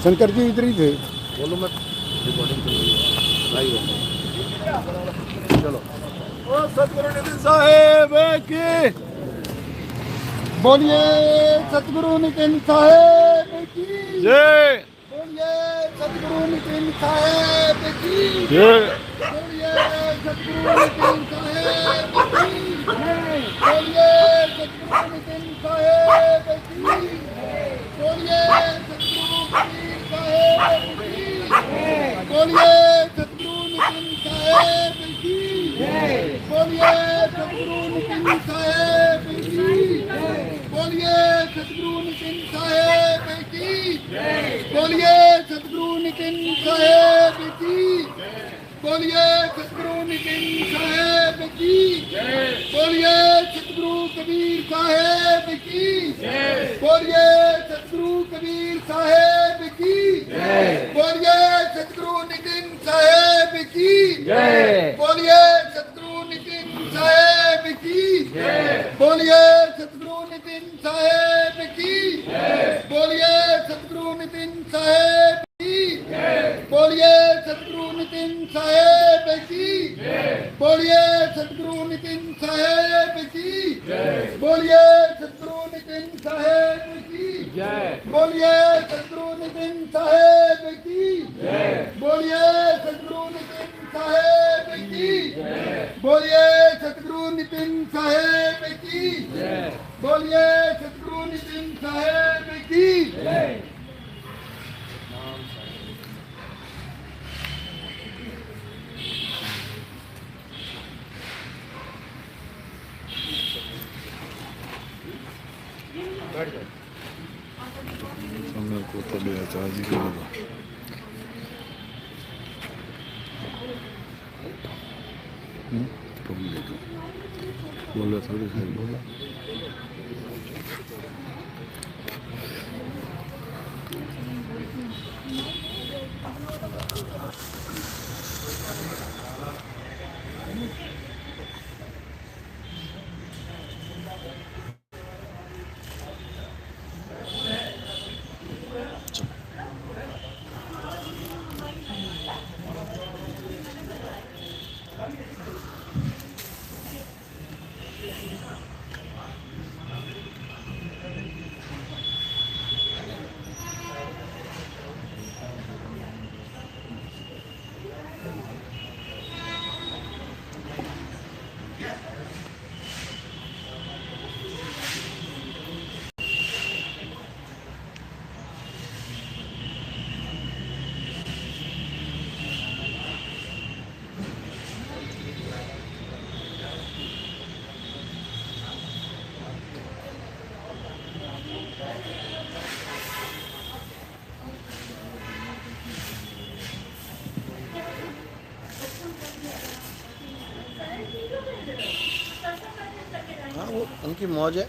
शंकर जी इधर ही थे। बोलो मत, रिकॉर्डिंग चल रही है, लाइव है। चलो ओ सतगुरु नितिन साहेब की बोलिए सतगुरु नितिन साहेब की जय। बोलिए सतगुरु नितिन साहेब की जय। बोलिए सतगुरु नितिन साहेब की बोलिए सतगुरु नितिन साहेब की बोलिए सतगुरु कबीर साहेब की बोलिए सतगुरु नितिन साहेब की बोलिए सतगुरु नितिन साहेब की बोलिए सतगुरु नितिन साहेब की बोलिए सतगुरु नितिन साहेब की बोलिए सतगुरु नितिन साहेब की बोलिए सतगुरु कबीर साहेब की बोलिए सतगुरु कबीर साहेब की बोलिए सतगुरु नितिन साहेब की बोलिए सतगुरु नितिन साहेब की बोलिए सतगुरु नितिन साहेब की बोलिए सतगुरु नितिन साहेब की बोलिए सतगुरु नितिन साहेब की बोलिए सतगुरु नितिन साहेब की बोलिए सतगुरु नितिन साहेब की बोलिए सतगुरु नितिन साहेब की बोलिए सतगुरु नितिन साहेब की बोलिए सतगुरु नितिन साहेब की बोलिए सतगुरु नितिन साहेब की समय को तो ले चार्ज ही करेगा। बोला थोड़ी सी बोला हाँ, वो उनकी मौज है।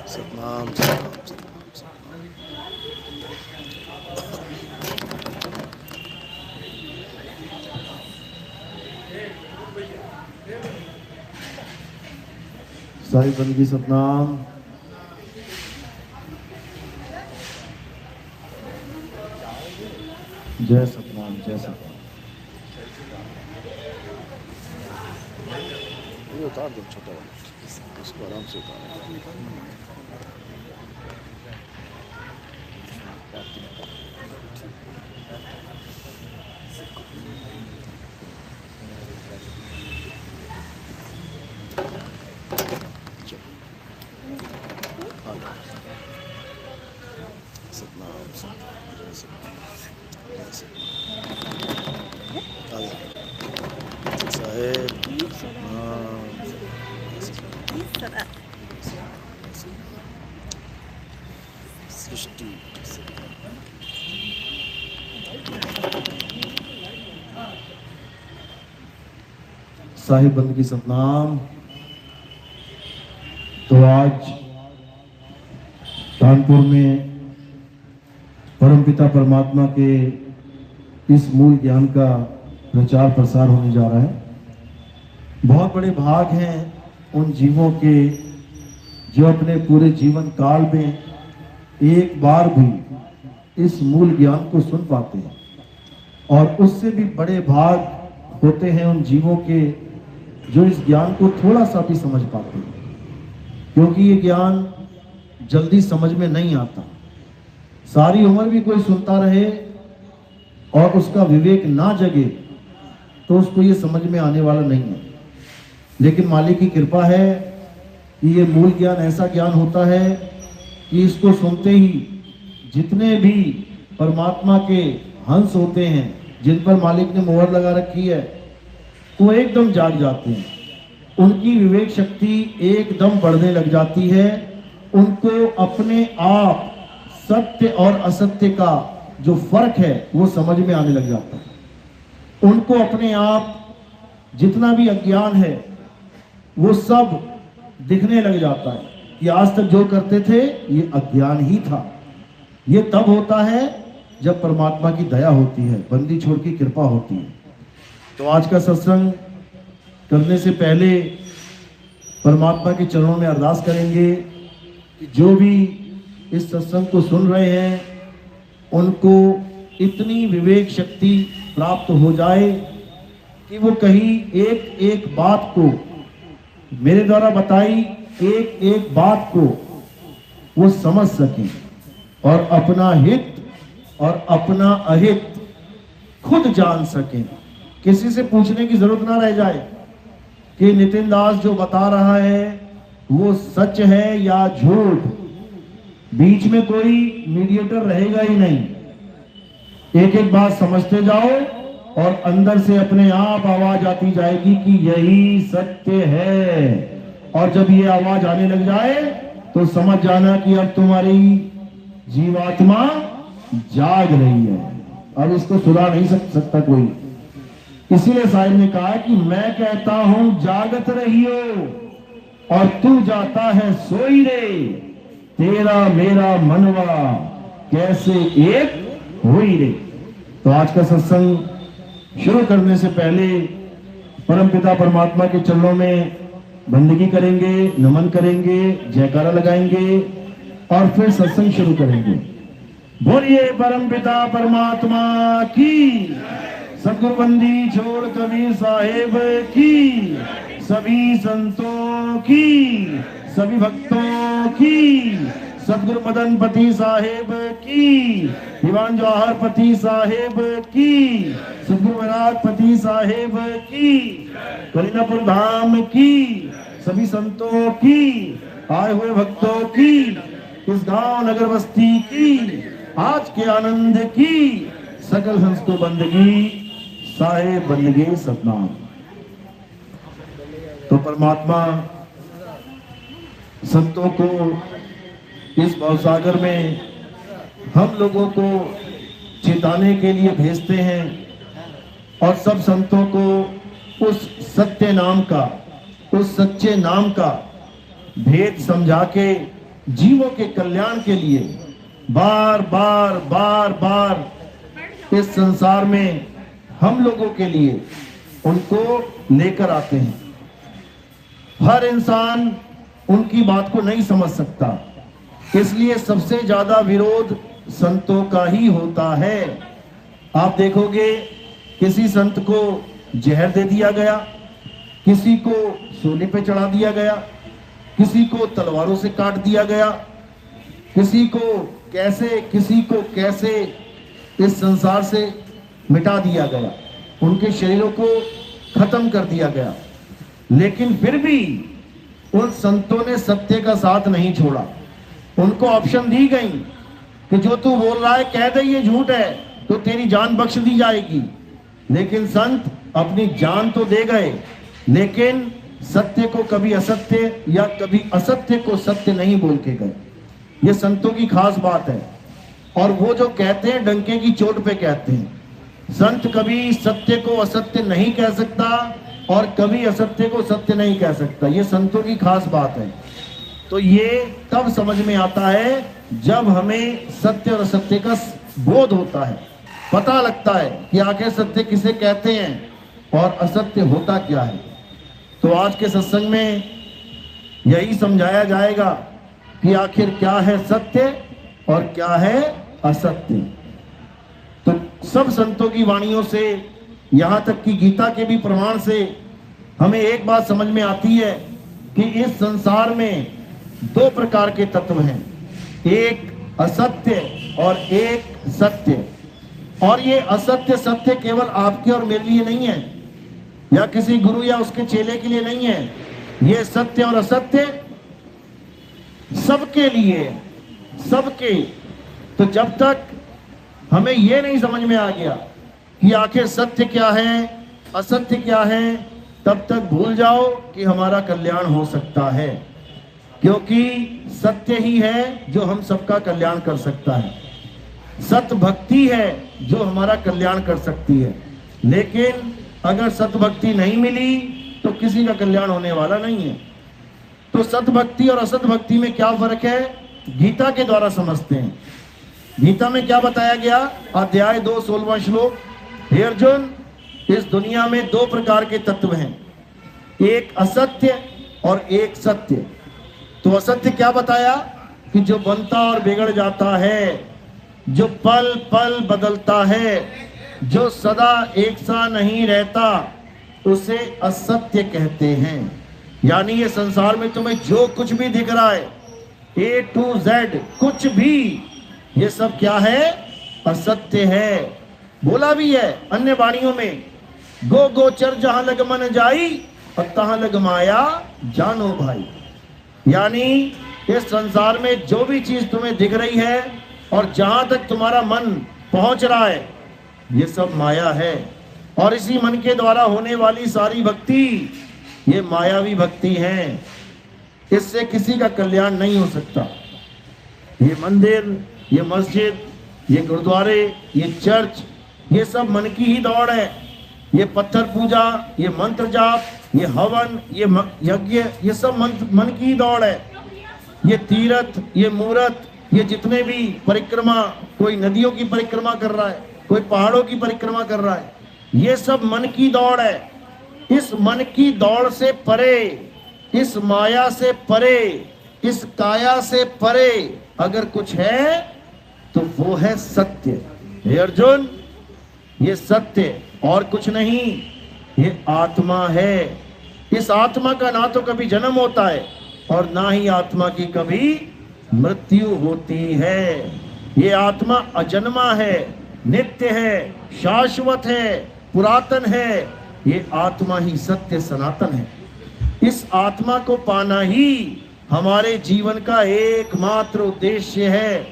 सतनाम सतनाम साहिब बंदगी सतनाम। जय सतनाम जय सतनाम। ये उतार दो छोटा वाला, इसको आराम से उतार। सतनाम साहेब सृष्टि साहिब बंदगी सतनाम। तो आज कानपुर में परमपिता परमात्मा के इस मूल ज्ञान का प्रचार प्रसार होने जा रहा है। बहुत बड़े भाग हैं उन जीवों के जो अपने पूरे जीवन काल में एक बार भी इस मूल ज्ञान को सुन पाते हैं, और उससे भी बड़े भाग होते हैं उन जीवों के जो इस ज्ञान को थोड़ा सा भी समझ पाते हैं, क्योंकि ये ज्ञान जल्दी समझ में नहीं आता। सारी उम्र भी कोई सुनता रहे और उसका विवेक ना जगे तो उसको ये समझ में आने वाला नहीं है। लेकिन मालिक की कृपा है कि ये मूल ज्ञान ऐसा ज्ञान होता है कि इसको सुनते ही जितने भी परमात्मा के हंस होते हैं, जिन पर मालिक ने मोहर लगा रखी है, वो एकदम जाग जाते हैं। उनकी विवेक शक्ति एकदम बढ़ने लग जाती है। उनको अपने आप सत्य और असत्य का जो फर्क है वो समझ में आने लग जाता है। उनको अपने आप जितना भी अज्ञान है वो सब दिखने लग जाता है कि आज तक जो करते थे ये अज्ञान ही था। ये तब होता है जब परमात्मा की दया होती है, बंदी छोड़ की कृपा होती है। तो आज का सत्संग करने से पहले परमात्मा के चरणों में अरदास करेंगे कि जो भी इस सत्संग को सुन रहे हैं उनको इतनी विवेक शक्ति प्राप्त हो जाए कि वो कहीं एक एक बात को, मेरे द्वारा बताई एक एक बात को वो समझ सकें और अपना हित और अपना अहित खुद जान सकें। किसी से पूछने की जरूरत ना रह जाए कि नितिन दास जो बता रहा है वो सच है या झूठ। बीच में कोई मीडिएटर रहेगा ही नहीं। एक एक बात समझते जाओ और अंदर से अपने आप आवाज आती जाएगी कि यही सत्य है। और जब ये आवाज आने लग जाए तो समझ जाना कि अब तुम्हारी जीवात्मा जाग रही है, अब इसको सुधा नहीं सकता कोई। इसीलिए साहिब ने कहा कि मैं कहता हूं जागत रहियो और तू जाता है सोई रे, तेरा मेरा मनवा कैसे एक हुई रे। तो आज का सत्संग शुरू करने से पहले परमपिता परमात्मा के चरणों में बंदगी करेंगे, नमन करेंगे, जयकारा लगाएंगे और फिर सत्संग शुरू करेंगे। बोलिए परमपिता परमात्मा की, सतगुरु बंदी छोड़ कबीर साहेब की, सभी संतों की, सभी भक्तों की, सतगुरु मदन पति साहेब की, दीवान जवाहर पति साहेब की, सतगुरु विराट पति साहेब की, कलीनापुर धाम की, सभी संतों की, आए हुए भक्तों की, इस गांव नगर बस्ती की, आज के आनंद की, सकल हंस को बंदगी साहेब बंदगी सतनाम। तो परमात्मा संतों को इस भवसागर में हम लोगों को चेताने के लिए भेजते हैं और सब संतों को उस सत्य नाम का, उस सच्चे नाम का भेद समझा के जीवों के कल्याण के लिए बार बार बार बार इस संसार में हम लोगों के लिए उनको लेकर आते हैं। हर इंसान उनकी बात को नहीं समझ सकता, इसलिए सबसे ज्यादा विरोध संतों का ही होता है। आप देखोगे किसी संत को जहर दे दिया गया, किसी को सूली पे चढ़ा दिया गया, किसी को तलवारों से काट दिया गया, किसी को कैसे इस संसार से मिटा दिया गया, उनके शरीरों को खत्म कर दिया गया। लेकिन फिर भी उन संतों ने सत्य का साथ नहीं छोड़ा। उनको ऑप्शन दी गई कि जो तू बोल रहा है कह दे ये झूठ है तो तेरी जान बख्श दी जाएगी। लेकिन संत अपनी जान तो दे गए, लेकिन सत्य को कभी असत्य या कभी असत्य को सत्य नहीं बोल के गए। ये संतों की खास बात है। और वो जो कहते हैं डंके की चोट पे कहते हैं। संत कभी सत्य को असत्य नहीं कह सकता और कभी असत्य को सत्य नहीं कह सकता। ये संतों की खास बात है। तो ये तब समझ में आता है जब हमें सत्य और असत्य का बोध होता है, पता लगता है कि आखिर सत्य किसे कहते हैं और असत्य होता क्या है। तो आज के सत्संग में यही समझाया जाएगा कि आखिर क्या है सत्य और क्या है असत्य। तो सब संतों की वाणियों से, यहाँ तक कि गीता के भी प्रमाण से हमें एक बात समझ में आती है कि इस संसार में दो प्रकार के तत्व हैं, एक असत्य और एक सत्य। और ये असत्य सत्य केवल आपके और मेरे लिए नहीं है, या किसी गुरु या उसके चेले के लिए नहीं है। ये सत्य और असत्य सबके लिए, सबके। तो जब तक हमें ये नहीं समझ में आ गया कि आखिर सत्य क्या है, असत्य क्या है, तब तक भूल जाओ कि हमारा कल्याण हो सकता है, क्योंकि सत्य ही है जो हम सबका कल्याण कर सकता है। सत्य भक्ति है जो हमारा कल्याण कर सकती है। लेकिन अगर सत्य भक्ति नहीं मिली तो किसी का कल्याण होने वाला नहीं है। तो सत्य भक्ति और असत भक्ति में क्या फर्क है, गीता के द्वारा समझते हैं। गीता में क्या बताया गया, अध्याय 2 16वां श्लोक, हे अर्जुन, इस दुनिया में दो प्रकार के तत्व हैं, एक असत्य और एक सत्य। तो असत्य क्या बताया कि जो बनता और बिगड़ जाता है, जो पल पल बदलता है, जो सदा एक सा नहीं रहता, उसे असत्य कहते हैं। यानी ये संसार में तुम्हें जो कुछ भी दिख रहा है, A to Z कुछ भी, ये सब क्या है, असत्य है। बोला भी है अन्य वाणियों में, गो गोचर जहां लग मन जाई और तहां लग माया जानो भाई। यानी इस संसार में जो भी चीज तुम्हें दिख रही है और जहां तक तुम्हारा मन पहुंच रहा है, ये सब माया है। और इसी मन के द्वारा होने वाली सारी भक्ति ये मायावी भक्ति है। इससे किसी का कल्याण नहीं हो सकता। ये मंदिर, ये मस्जिद, ये गुरुद्वारे, ये चर्च, ये सब मन की ही दौड़ है। ये पत्थर पूजा, ये मंत्र जाप, ये हवन, ये यज्ञ, ये सब मन की ही दौड़ है। ये तीर्थ, ये मूर्त, ये जितने भी परिक्रमा, कोई नदियों की परिक्रमा कर रहा है, कोई पहाड़ों की परिक्रमा कर रहा है, ये सब मन की दौड़ है। इस मन की दौड़ से परे, इस माया से परे, इस काया से परे अगर कुछ है तो वो है सत्य। हे अर्जुन, ये सत्य और कुछ नहीं, ये आत्मा है। इस आत्मा का ना तो कभी जन्म होता है और ना ही आत्मा की कभी मृत्यु होती है। ये आत्मा अजन्मा है, नित्य है, शाश्वत है, पुरातन है। ये आत्मा ही सत्य सनातन है। इस आत्मा को पाना ही हमारे जीवन का एकमात्र उद्देश्य है।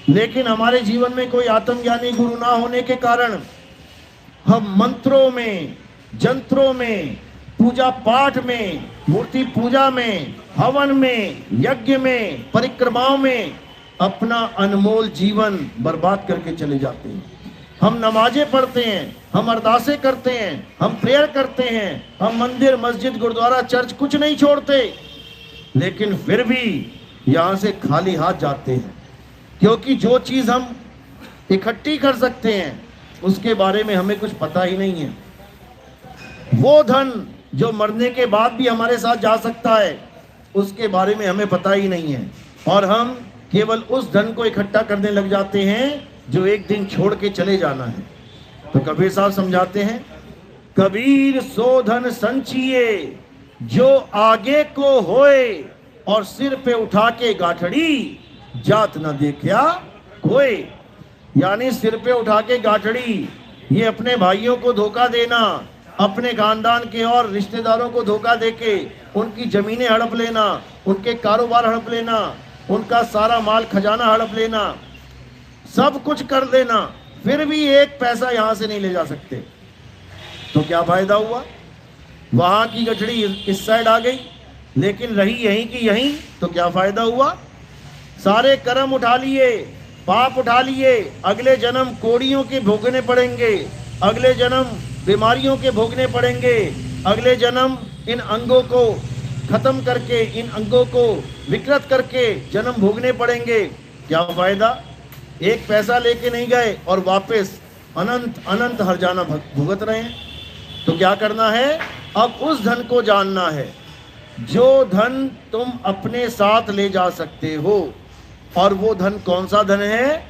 लेकिन हमारे जीवन में कोई आत्मज्ञानी गुरु ना होने के कारण हम मंत्रों में, जंत्रों में, पूजा पाठ में, मूर्ति पूजा में, हवन में, यज्ञ में, परिक्रमाओं में अपना अनमोल जीवन बर्बाद करके चले जाते हैं। हम नमाजें पढ़ते हैं, हम अरदासें करते हैं, हम प्रेयर करते हैं, हम मंदिर, मस्जिद, गुरुद्वारा, चर्च कुछ नहीं छोड़ते, लेकिन फिर भी यहाँ से खाली हाथ जाते हैं। क्योंकि जो चीज़ हम इकट्ठी कर सकते हैं उसके बारे में हमें कुछ पता ही नहीं है। वो धन जो मरने के बाद भी हमारे साथ जा सकता है उसके बारे में हमें पता ही नहीं है। और हम केवल उस धन को इकट्ठा करने लग जाते हैं जो एक दिन छोड़ के चले जाना है। तो कबीर साहब समझाते हैं, कबीर सो धन संचिए जो आगे को होए, और सिर पे उठा के गाठड़ी जात न देखा कोई। यानी सिर पे उठा के गाठड़ी, ये अपने भाइयों को धोखा देना, अपने खानदान के और रिश्तेदारों को धोखा देके उनकी जमीनें हड़प लेना, उनके कारोबार हड़प लेना, उनका सारा माल खजाना हड़प लेना, सब कुछ कर देना, फिर भी एक पैसा यहां से नहीं ले जा सकते। तो क्या फायदा हुआ? वहां की गठड़ी इस साइड आ गई, लेकिन रही यहीं की यहीं, तो क्या फायदा हुआ? सारे कर्म उठा लिए, पाप उठा लिए, अगले जन्म कोड़ियों के भोगने पड़ेंगे, अगले जन्म बीमारियों के भोगने पड़ेंगे, अगले जन्म इन अंगों को खत्म करके, इन अंगों को विकृत करके जन्म भोगने पड़ेंगे। क्या फायदा? एक पैसा लेके नहीं गए और वापस अनंत अनंत हर्जाना भुगत रहे हैं। तो क्या करना है? अब उस धन को जानना है जो धन तुम अपने साथ ले जा सकते हो। और वो धन कौन सा धन है?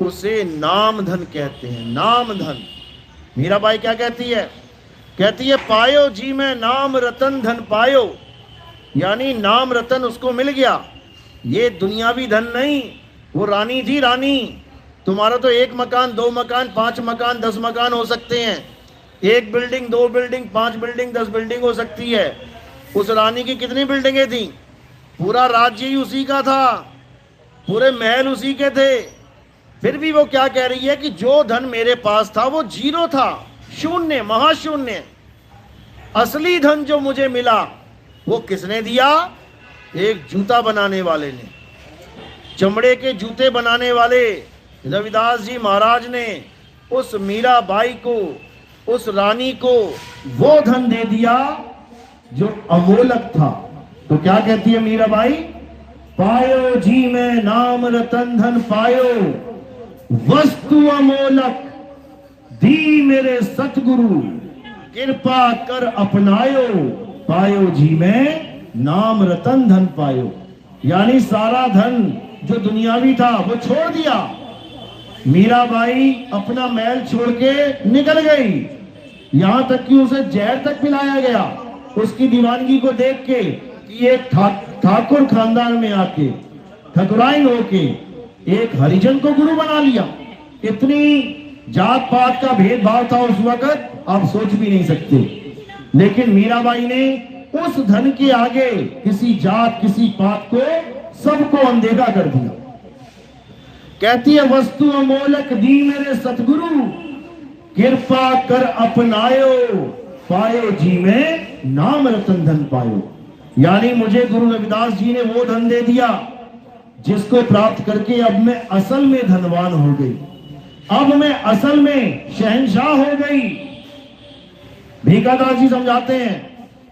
उसे नाम धन कहते हैं। नाम धन। मीराबाई क्या कहती है? कहती है पायो जी में नाम रतन धन पायो, यानी नाम रतन उसको मिल गया। ये दुनियावी धन नहीं। वो रानी थी रानी। तुम्हारा तो 1 मकान, 2 मकान, 5 मकान, 10 मकान हो सकते हैं। 1 बिल्डिंग, 2 बिल्डिंग, 5 बिल्डिंग, 10 बिल्डिंग हो सकती है। उस रानी की कितनी बिल्डिंगें थी? पूरा राज्य ही उसी का था, पूरे महल उसी के थे। फिर भी वो क्या कह रही है कि जो धन मेरे पास था वो जीरो था, शून्य, महाशून्य। असली धन जो मुझे मिला वो किसने दिया? एक जूता बनाने वाले ने, चमड़े के जूते बनाने वाले रविदास जी महाराज ने उस मीराबाई को, उस रानी को वो धन दे दिया जो अमोलक था। तो क्या कहती है मीराबाई? पायो जी में नाम रतन धन पायो, वस्तु अमोलक दी मेरे सतगुरु, कृपा कर अपनायो। पायो जी में नाम रतन धन पायो, यानी सारा धन जो दुनियावी था वो छोड़ दिया। मीराबाई अपना महल छोड़ के निकल गई, यहां तक कि उसे जहर तक पिलाया गया उसकी दीवानगी को देख के कि एक ठाकुर खानदान में आके ठकुराइन होके एक हरिजन को गुरु बना लिया। इतनी जात पात का भेदभाव था उस वक्त, आप सोच भी नहीं सकते। लेकिन मीराबाई ने उस धन के आगे किसी जात, किसी पात को, सबको अनदेखा कर दिया। कहती है वस्तु अमोलक दी मेरे सतगुरु, कृपा कर अपनायो। पायो जी में नाम रतन धन पायो, यानी मुझे गुरु रविदास जी ने वो धन दे दिया जिसको प्राप्त करके अब मैं असल में धनवान हो गई, अब मैं असल में शहंशाह हो गई। भीखादास जी समझाते हैं,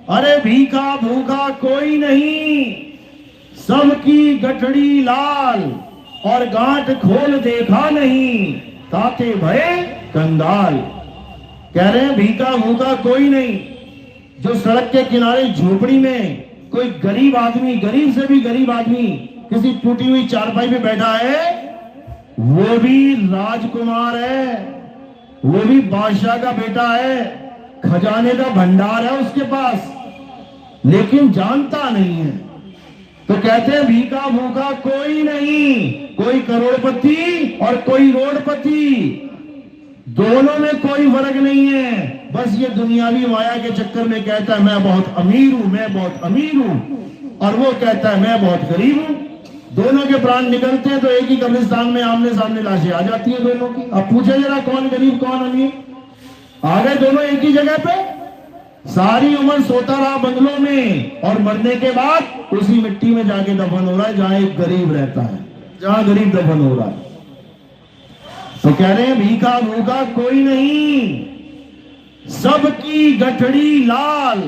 अरे भीखा भूखा कोई नहीं, सबकी गठड़ी लाल और गांठ खोल देखा नहीं, ताते भय कंगाल। कह रहे हैं भीखा भूखा कोई नहीं। जो सड़क के किनारे झोपड़ी में कोई गरीब आदमी, गरीब से भी गरीब आदमी किसी टूटी हुई चारपाई पे बैठा है, वो भी राजकुमार है, वो भी बादशाह का बेटा है, खजाने का भंडार है उसके पास, लेकिन जानता नहीं है। तो कहते हैं भीखा भूखा कोई नहीं, कोई करोड़पति और कोई रोडपति, दोनों में कोई फर्क नहीं है। बस ये दुनियावी माया के चक्कर में कहता है मैं बहुत अमीर हूं, मैं बहुत अमीर हूं, और वो कहता है मैं बहुत गरीब हूं। दोनों के प्राण निकलते हैं तो एक ही कब्रिस्तान में आमने सामने लाशें आ जाती हैं दोनों की। अब पूछे जरा कौन गरीब कौन अमीर? आ गए दोनों एक ही जगह पे, सारी उम्र सोता रहा बंगलों में, और मरने के बाद उसी मिट्टी में जाके दफन हो रहा है जहां एक गरीब रहता है, जहां गरीब दफन हो रहा है। तो कह रहे हैं भीखा भूखा कोई नहीं, सबकी गठड़ी लाल।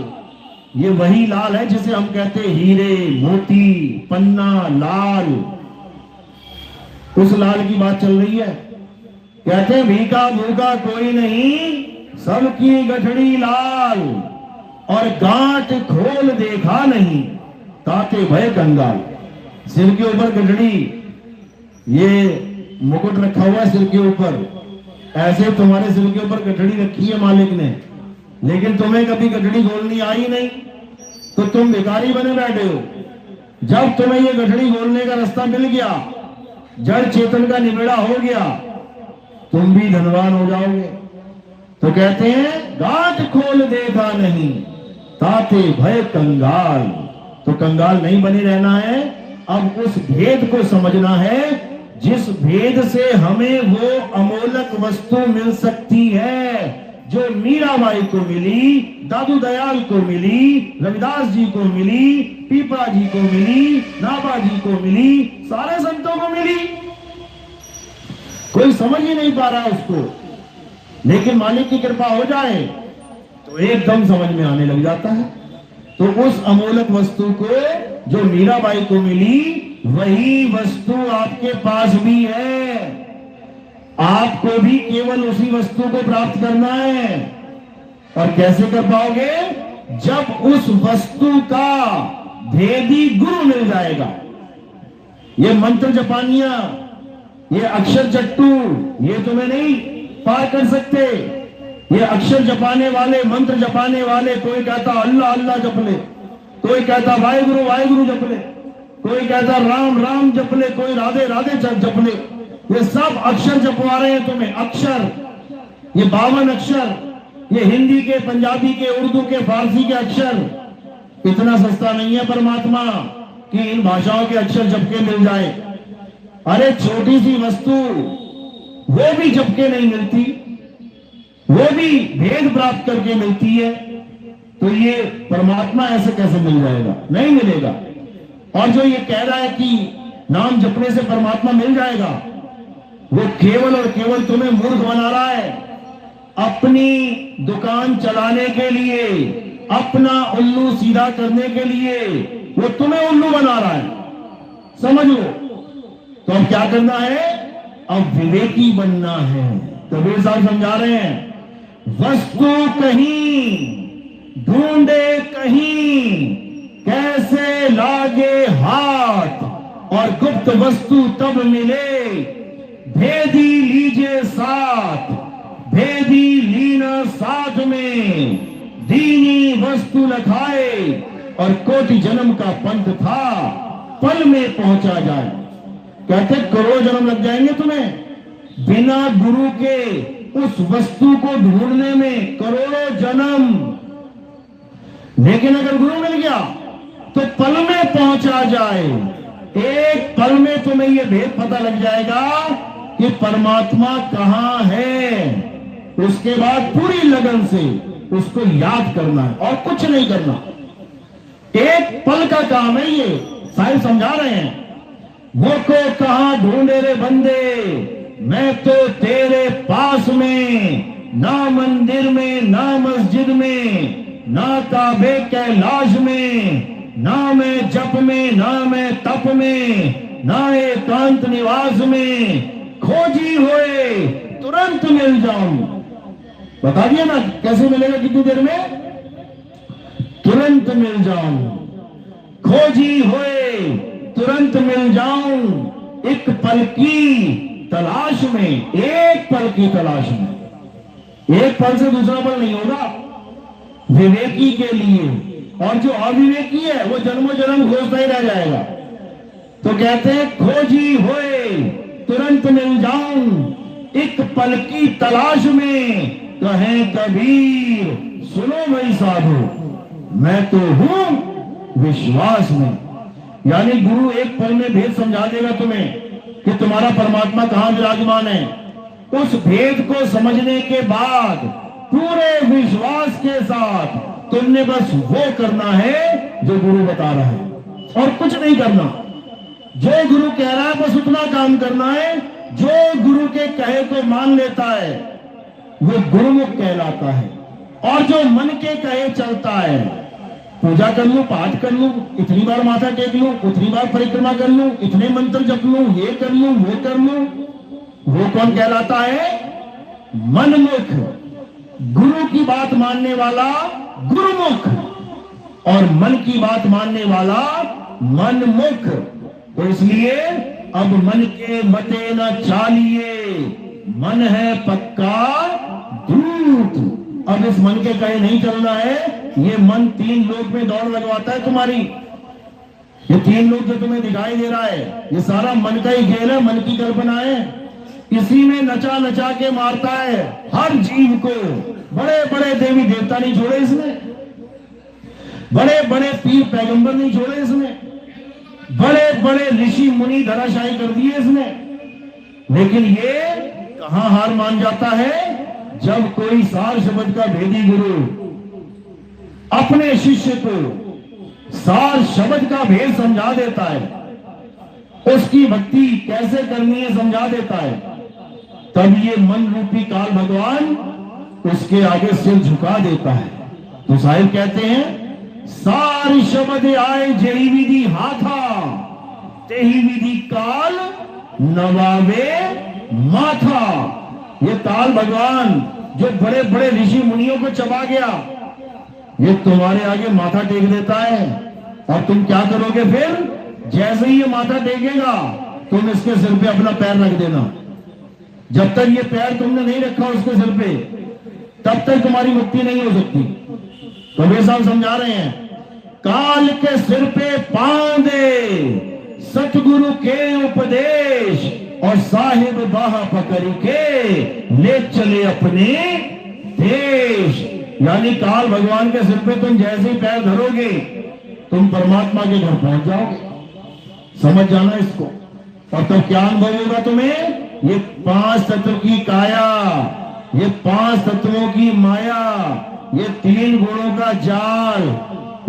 ये वही लाल है जिसे हम कहते हैं हीरे मोती पन्ना लाल, उस लाल की बात चल रही है। कहते हैं भीखा भूखा कोई नहीं, सबकी गठड़ी लाल और गांठ खोल देखा नहीं, ताते भय कंगाल। सिर के ऊपर गठड़ी, ये मुकुट रखा हुआ है सिर के ऊपर, ऐसे तुम्हारे सिर के ऊपर गठड़ी रखी है मालिक ने, लेकिन तुम्हें कभी गठड़ी खोलनी आई नहीं, तो तुम भिखारी बने बैठे हो। जब तुम्हें ये गठड़ी खोलने का रास्ता मिल गया, जड़ चेतन का निबेड़ा हो गया, तुम भी धनवान हो जाओगे। तो कहते हैं गांठ खोल देखा नहीं, ताते भय कंगाल। तो कंगाल नहीं बने रहना है, अब उस भेद को समझना है जिस भेद से हमें वो अमोलक वस्तु मिल सकती है जो मीराबाई को मिली, दादू दयाल को मिली, रविदास जी को मिली, पीपा जी को मिली, नाभा जी को मिली, सारे संतों को मिली। कोई समझ ही नहीं पा रहा उसको, लेकिन मालिक की कृपा हो जाए तो एकदम समझ में आने लग जाता है। तो उस अमोलक वस्तु को जो मीराबाई को मिली, वही वस्तु आपके पास भी है। आपको भी केवल उसी वस्तु को प्राप्त करना है। और कैसे कर पाओगे? जब उस वस्तु का भेदी गुरु मिल जाएगा। ये मंत्र जपानियां, ये अक्षर चट्टू, ये तुम्हें नहीं पार कर सकते। ये अक्षर जपाने वाले, मंत्र जपाने वाले, कोई कहता अल्लाह अल्लाह जप ले, कोई कहता वाहिगुरु जप ले, कोई कहता राम राम जप ले, कोई राधे राधे जप ले। ये सब अक्षर जपवा रहे हैं तुम्हें। अक्षर, ये 52 अक्षर, ये हिंदी के, पंजाबी के, उर्दू के, फारसी के अक्षर। इतना सस्ता नहीं है परमात्मा कि इन भाषाओं के अक्षर जपके मिल जाए। अरे छोटी सी वस्तु, वो भी जपके नहीं मिलती, वो भी भेद प्राप्त करके मिलती है। तो ये परमात्मा ऐसे कैसे मिल जाएगा? नहीं मिलेगा। और जो ये कह रहा है कि नाम जपने से परमात्मा मिल जाएगा, वो केवल और केवल तुम्हें मूर्ख बना रहा है। अपनी दुकान चलाने के लिए, अपना उल्लू सीधा करने के लिए वो तुम्हें उल्लू बना रहा है, समझ लो। तो अब क्या करना है? अब विवेकी बनना है। कबीर साहब समझा रहे हैं, वस्तु कहीं ढूंढे कहीं, कैसे लागे हाथ, और गुप्त वस्तु तब मिले, भेदी लीजिए साथ, भेदी लीना साथ में, दीनी वस्तु लखाए, और कोटि जन्म का पंथ था, पल में पहुंचा जाए। कहते करोड़ जन्म लग जाएंगे तुम्हें बिना गुरु के उस वस्तु को ढूंढने में, करोड़ों जन्म। लेकिन अगर गुरु मिल गया तो पल में पहुंचा जाए। एक पल में तुम्हें यह भेद पता लग जाएगा कि परमात्मा कहां है। उसके बाद पूरी लगन से उसको याद करना है और कुछ नहीं करना। एक पल का काम है ये। साहिब समझा रहे हैं, वो को कहां ढूंढे रे बंदे, मैं तो तेरे पास में, ना मंदिर में, ना मस्जिद में, ना काबे कैलाश में, ना मैं जप में, ना मैं तप में, ना एकांत निवास में, खोजी हुए तुरंत मिल जाऊं। बता दिया ना कैसे मिलेगा, कितनी देर में? तुरंत मिल जाऊं, खोजी हुए तुरंत मिल जाऊं, एक पल की तलाश में, एक पल की तलाश में। एक पल से दूसरा पल नहीं होगा विवेकी के लिए। और जो अविवेकी है वो जन्मों जन्म खोजता ही रह जाएगा। तो कहते हैं खोजी हुए तुरंत मिल जाऊं, एक पल की तलाश में, कहे कबीर सुनो भाई साधु, मैं तो हूं विश्वास में। यानी गुरु एक पल में भेद समझा देगा तुम्हें कि तुम्हारा परमात्मा कहां विराजमान है। उस भेद को समझने के बाद पूरे विश्वास के साथ तुमने बस वो करना है जो गुरु बता रहा है, और कुछ नहीं करना। जो गुरु कह रहा है बस उतना काम करना है। जो गुरु के कहे को मान लेता है वो गुरुमुख कहलाता है। और जो मन के कहे चलता है, पूजा कर लूं, पाठ कर लूं, इतनी बार माथा टेक लूं, उतनी बार परिक्रमा कर लूं, इतने मंत्र जप लूं, ये कर लूं, वो कर लूं, वो कौन कहलाता है? मनमुख। गुरु की बात मानने वाला गुरुमुख, और मन की बात मानने वाला मनमुख। तो इसलिए अब मन के मते न चालिए, मन है पक्का दूत। अब इस मन के कहे नहीं चलना है। ये मन 3 लोक में दौड़ लगवाता है तुम्हारी। ये 3 लोक जो तुम्हें दिखाई दे रहा है, ये सारा मन का ही खेल है, मन की कल्पना है। इसी में नचा नचा के मारता है हर जीव को। बड़े बड़े देवी देवता नहीं छोड़े इसने, बड़े बड़े पीर पैगंबर नहीं छोड़े इसने, बड़े बड़े ऋषि मुनि धराशायी कर दिए इसने। लेकिन ये कहां हार मान जाता है? जब कोई सार शब्द का भेदी गुरु अपने शिष्य को सार शब्द का भेद समझा देता है, उसकी भक्ति कैसे करनी है समझा देता है, तब ये मन रूपी काल भगवान उसके आगे सिर झुका देता है। तो साहिब कहते हैं सारी शब्द आए जेही विधि हाथा तेही विधि काल नवावे माथा। ये काल भगवान जो बड़े बड़े ऋषि मुनियों को चबा गया, ये तुम्हारे आगे माथा टेक देता है। और तुम क्या करोगे फिर? जैसे ही ये माथा टेकेगा तुम इसके सिर पे अपना पैर रख देना। जब तक ये पैर तुमने नहीं रखा उसके सिर पे, तब तक तुम्हारी मुक्ति नहीं हो सकती। कबीर साहब समझा रहे हैं, काल के सिर पे पांव दे सतगुरु के उपदेश और साहिब बाह पकड़ के ले चले अपने देश। यानी काल भगवान के सिर पे तुम जैसे ही पैर धरोगे तुम परमात्मा के घर पहुंच जाओगे। समझ जाना इसको। और तो क्या अनुभव होगा तुम्हें? ये 5 तत्व की काया, ये 5 तत्वों की माया, ये 3 गुणों का जाल,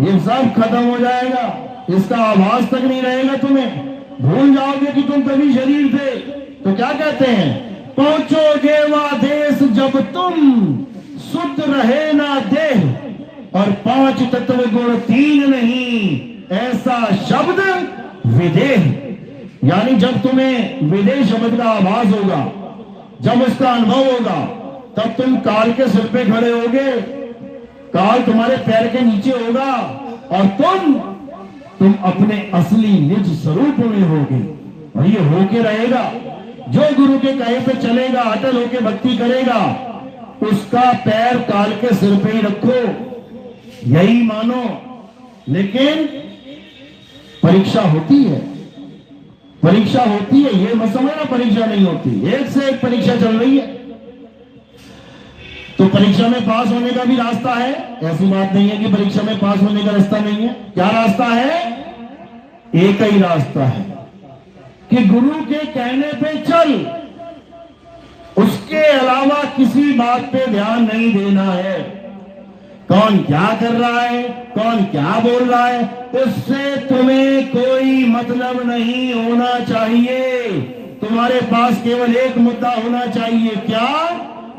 ये सब खत्म हो जाएगा। इसका आभास तक नहीं रहेगा तुम्हें। भूल जाओगे कि तुम कभी शरीर थे। तो क्या कहते हैं? पहुंचोगे वह देश जब तुम शुद्ध रहे ना देह और 5 तत्व गुण 3 नहीं, ऐसा शब्द विदेह। यानी जब तुम्हें विदेह शब्द का आभास होगा, जब उसका अनुभव होगा, तब तुम काल के सिर पे खड़े होगे, काल तुम्हारे पैर के नीचे होगा और तुम अपने असली निज स्वरूप में होगे। और ये होके रहेगा। जो गुरु के कहे पे चलेगा, अटल होके भक्ति करेगा, उसका पैर काल के सिर पे ही रखो, यही मानो। लेकिन परीक्षा होती है, परीक्षा होती है, ये मत समझना परीक्षा नहीं होती। एक से एक परीक्षा चल रही है। तो परीक्षा में पास होने का भी रास्ता है। ऐसी बात नहीं है कि परीक्षा में पास होने का रास्ता नहीं है। क्या रास्ता है? एक ही रास्ता है कि गुरु के कहने पे चल, उसके अलावा किसी बात पे ध्यान नहीं देना है। कौन क्या कर रहा है, कौन क्या बोल रहा है, उससे तुम्हें कोई मतलब नहीं होना चाहिए। तुम्हारे पास केवल एक मुद्दा होना चाहिए, क्या?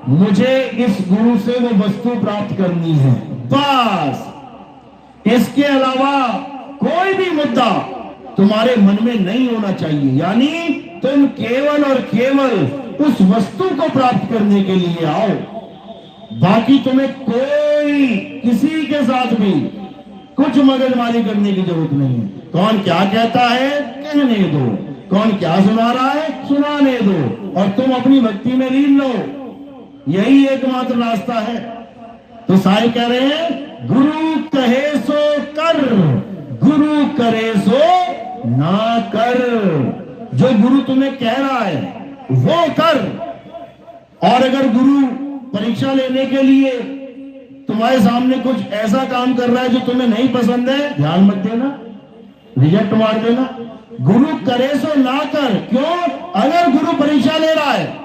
मुझे इस गुरु से वो वस्तु प्राप्त करनी है, बस। इसके अलावा कोई भी मुद्दा तुम्हारे मन में नहीं होना चाहिए। यानी तुम केवल और केवल उस वस्तु को प्राप्त करने के लिए आओ। बाकी तुम्हें कोई किसी के साथ भी कुछ मगजमारी करने की जरूरत नहीं है। कौन क्या कहता है, कहने दो। कौन क्या सुना रहा है, सुनाने दो। और तुम अपनी भक्ति में लीन लो। यही एकमात्र रास्ता है। तो साईं कह रहे हैं, गुरु कहे सो कर, गुरु करे सो ना कर। जो गुरु तुम्हें कह रहा है वो कर। और अगर गुरु परीक्षा लेने के लिए तुम्हारे सामने कुछ ऐसा काम कर रहा है जो तुम्हें नहीं पसंद है, ध्यान मत देना, रिजेक्ट मार देना। गुरु करे सो ना कर। क्यों? अगर गुरु परीक्षा ले रहा है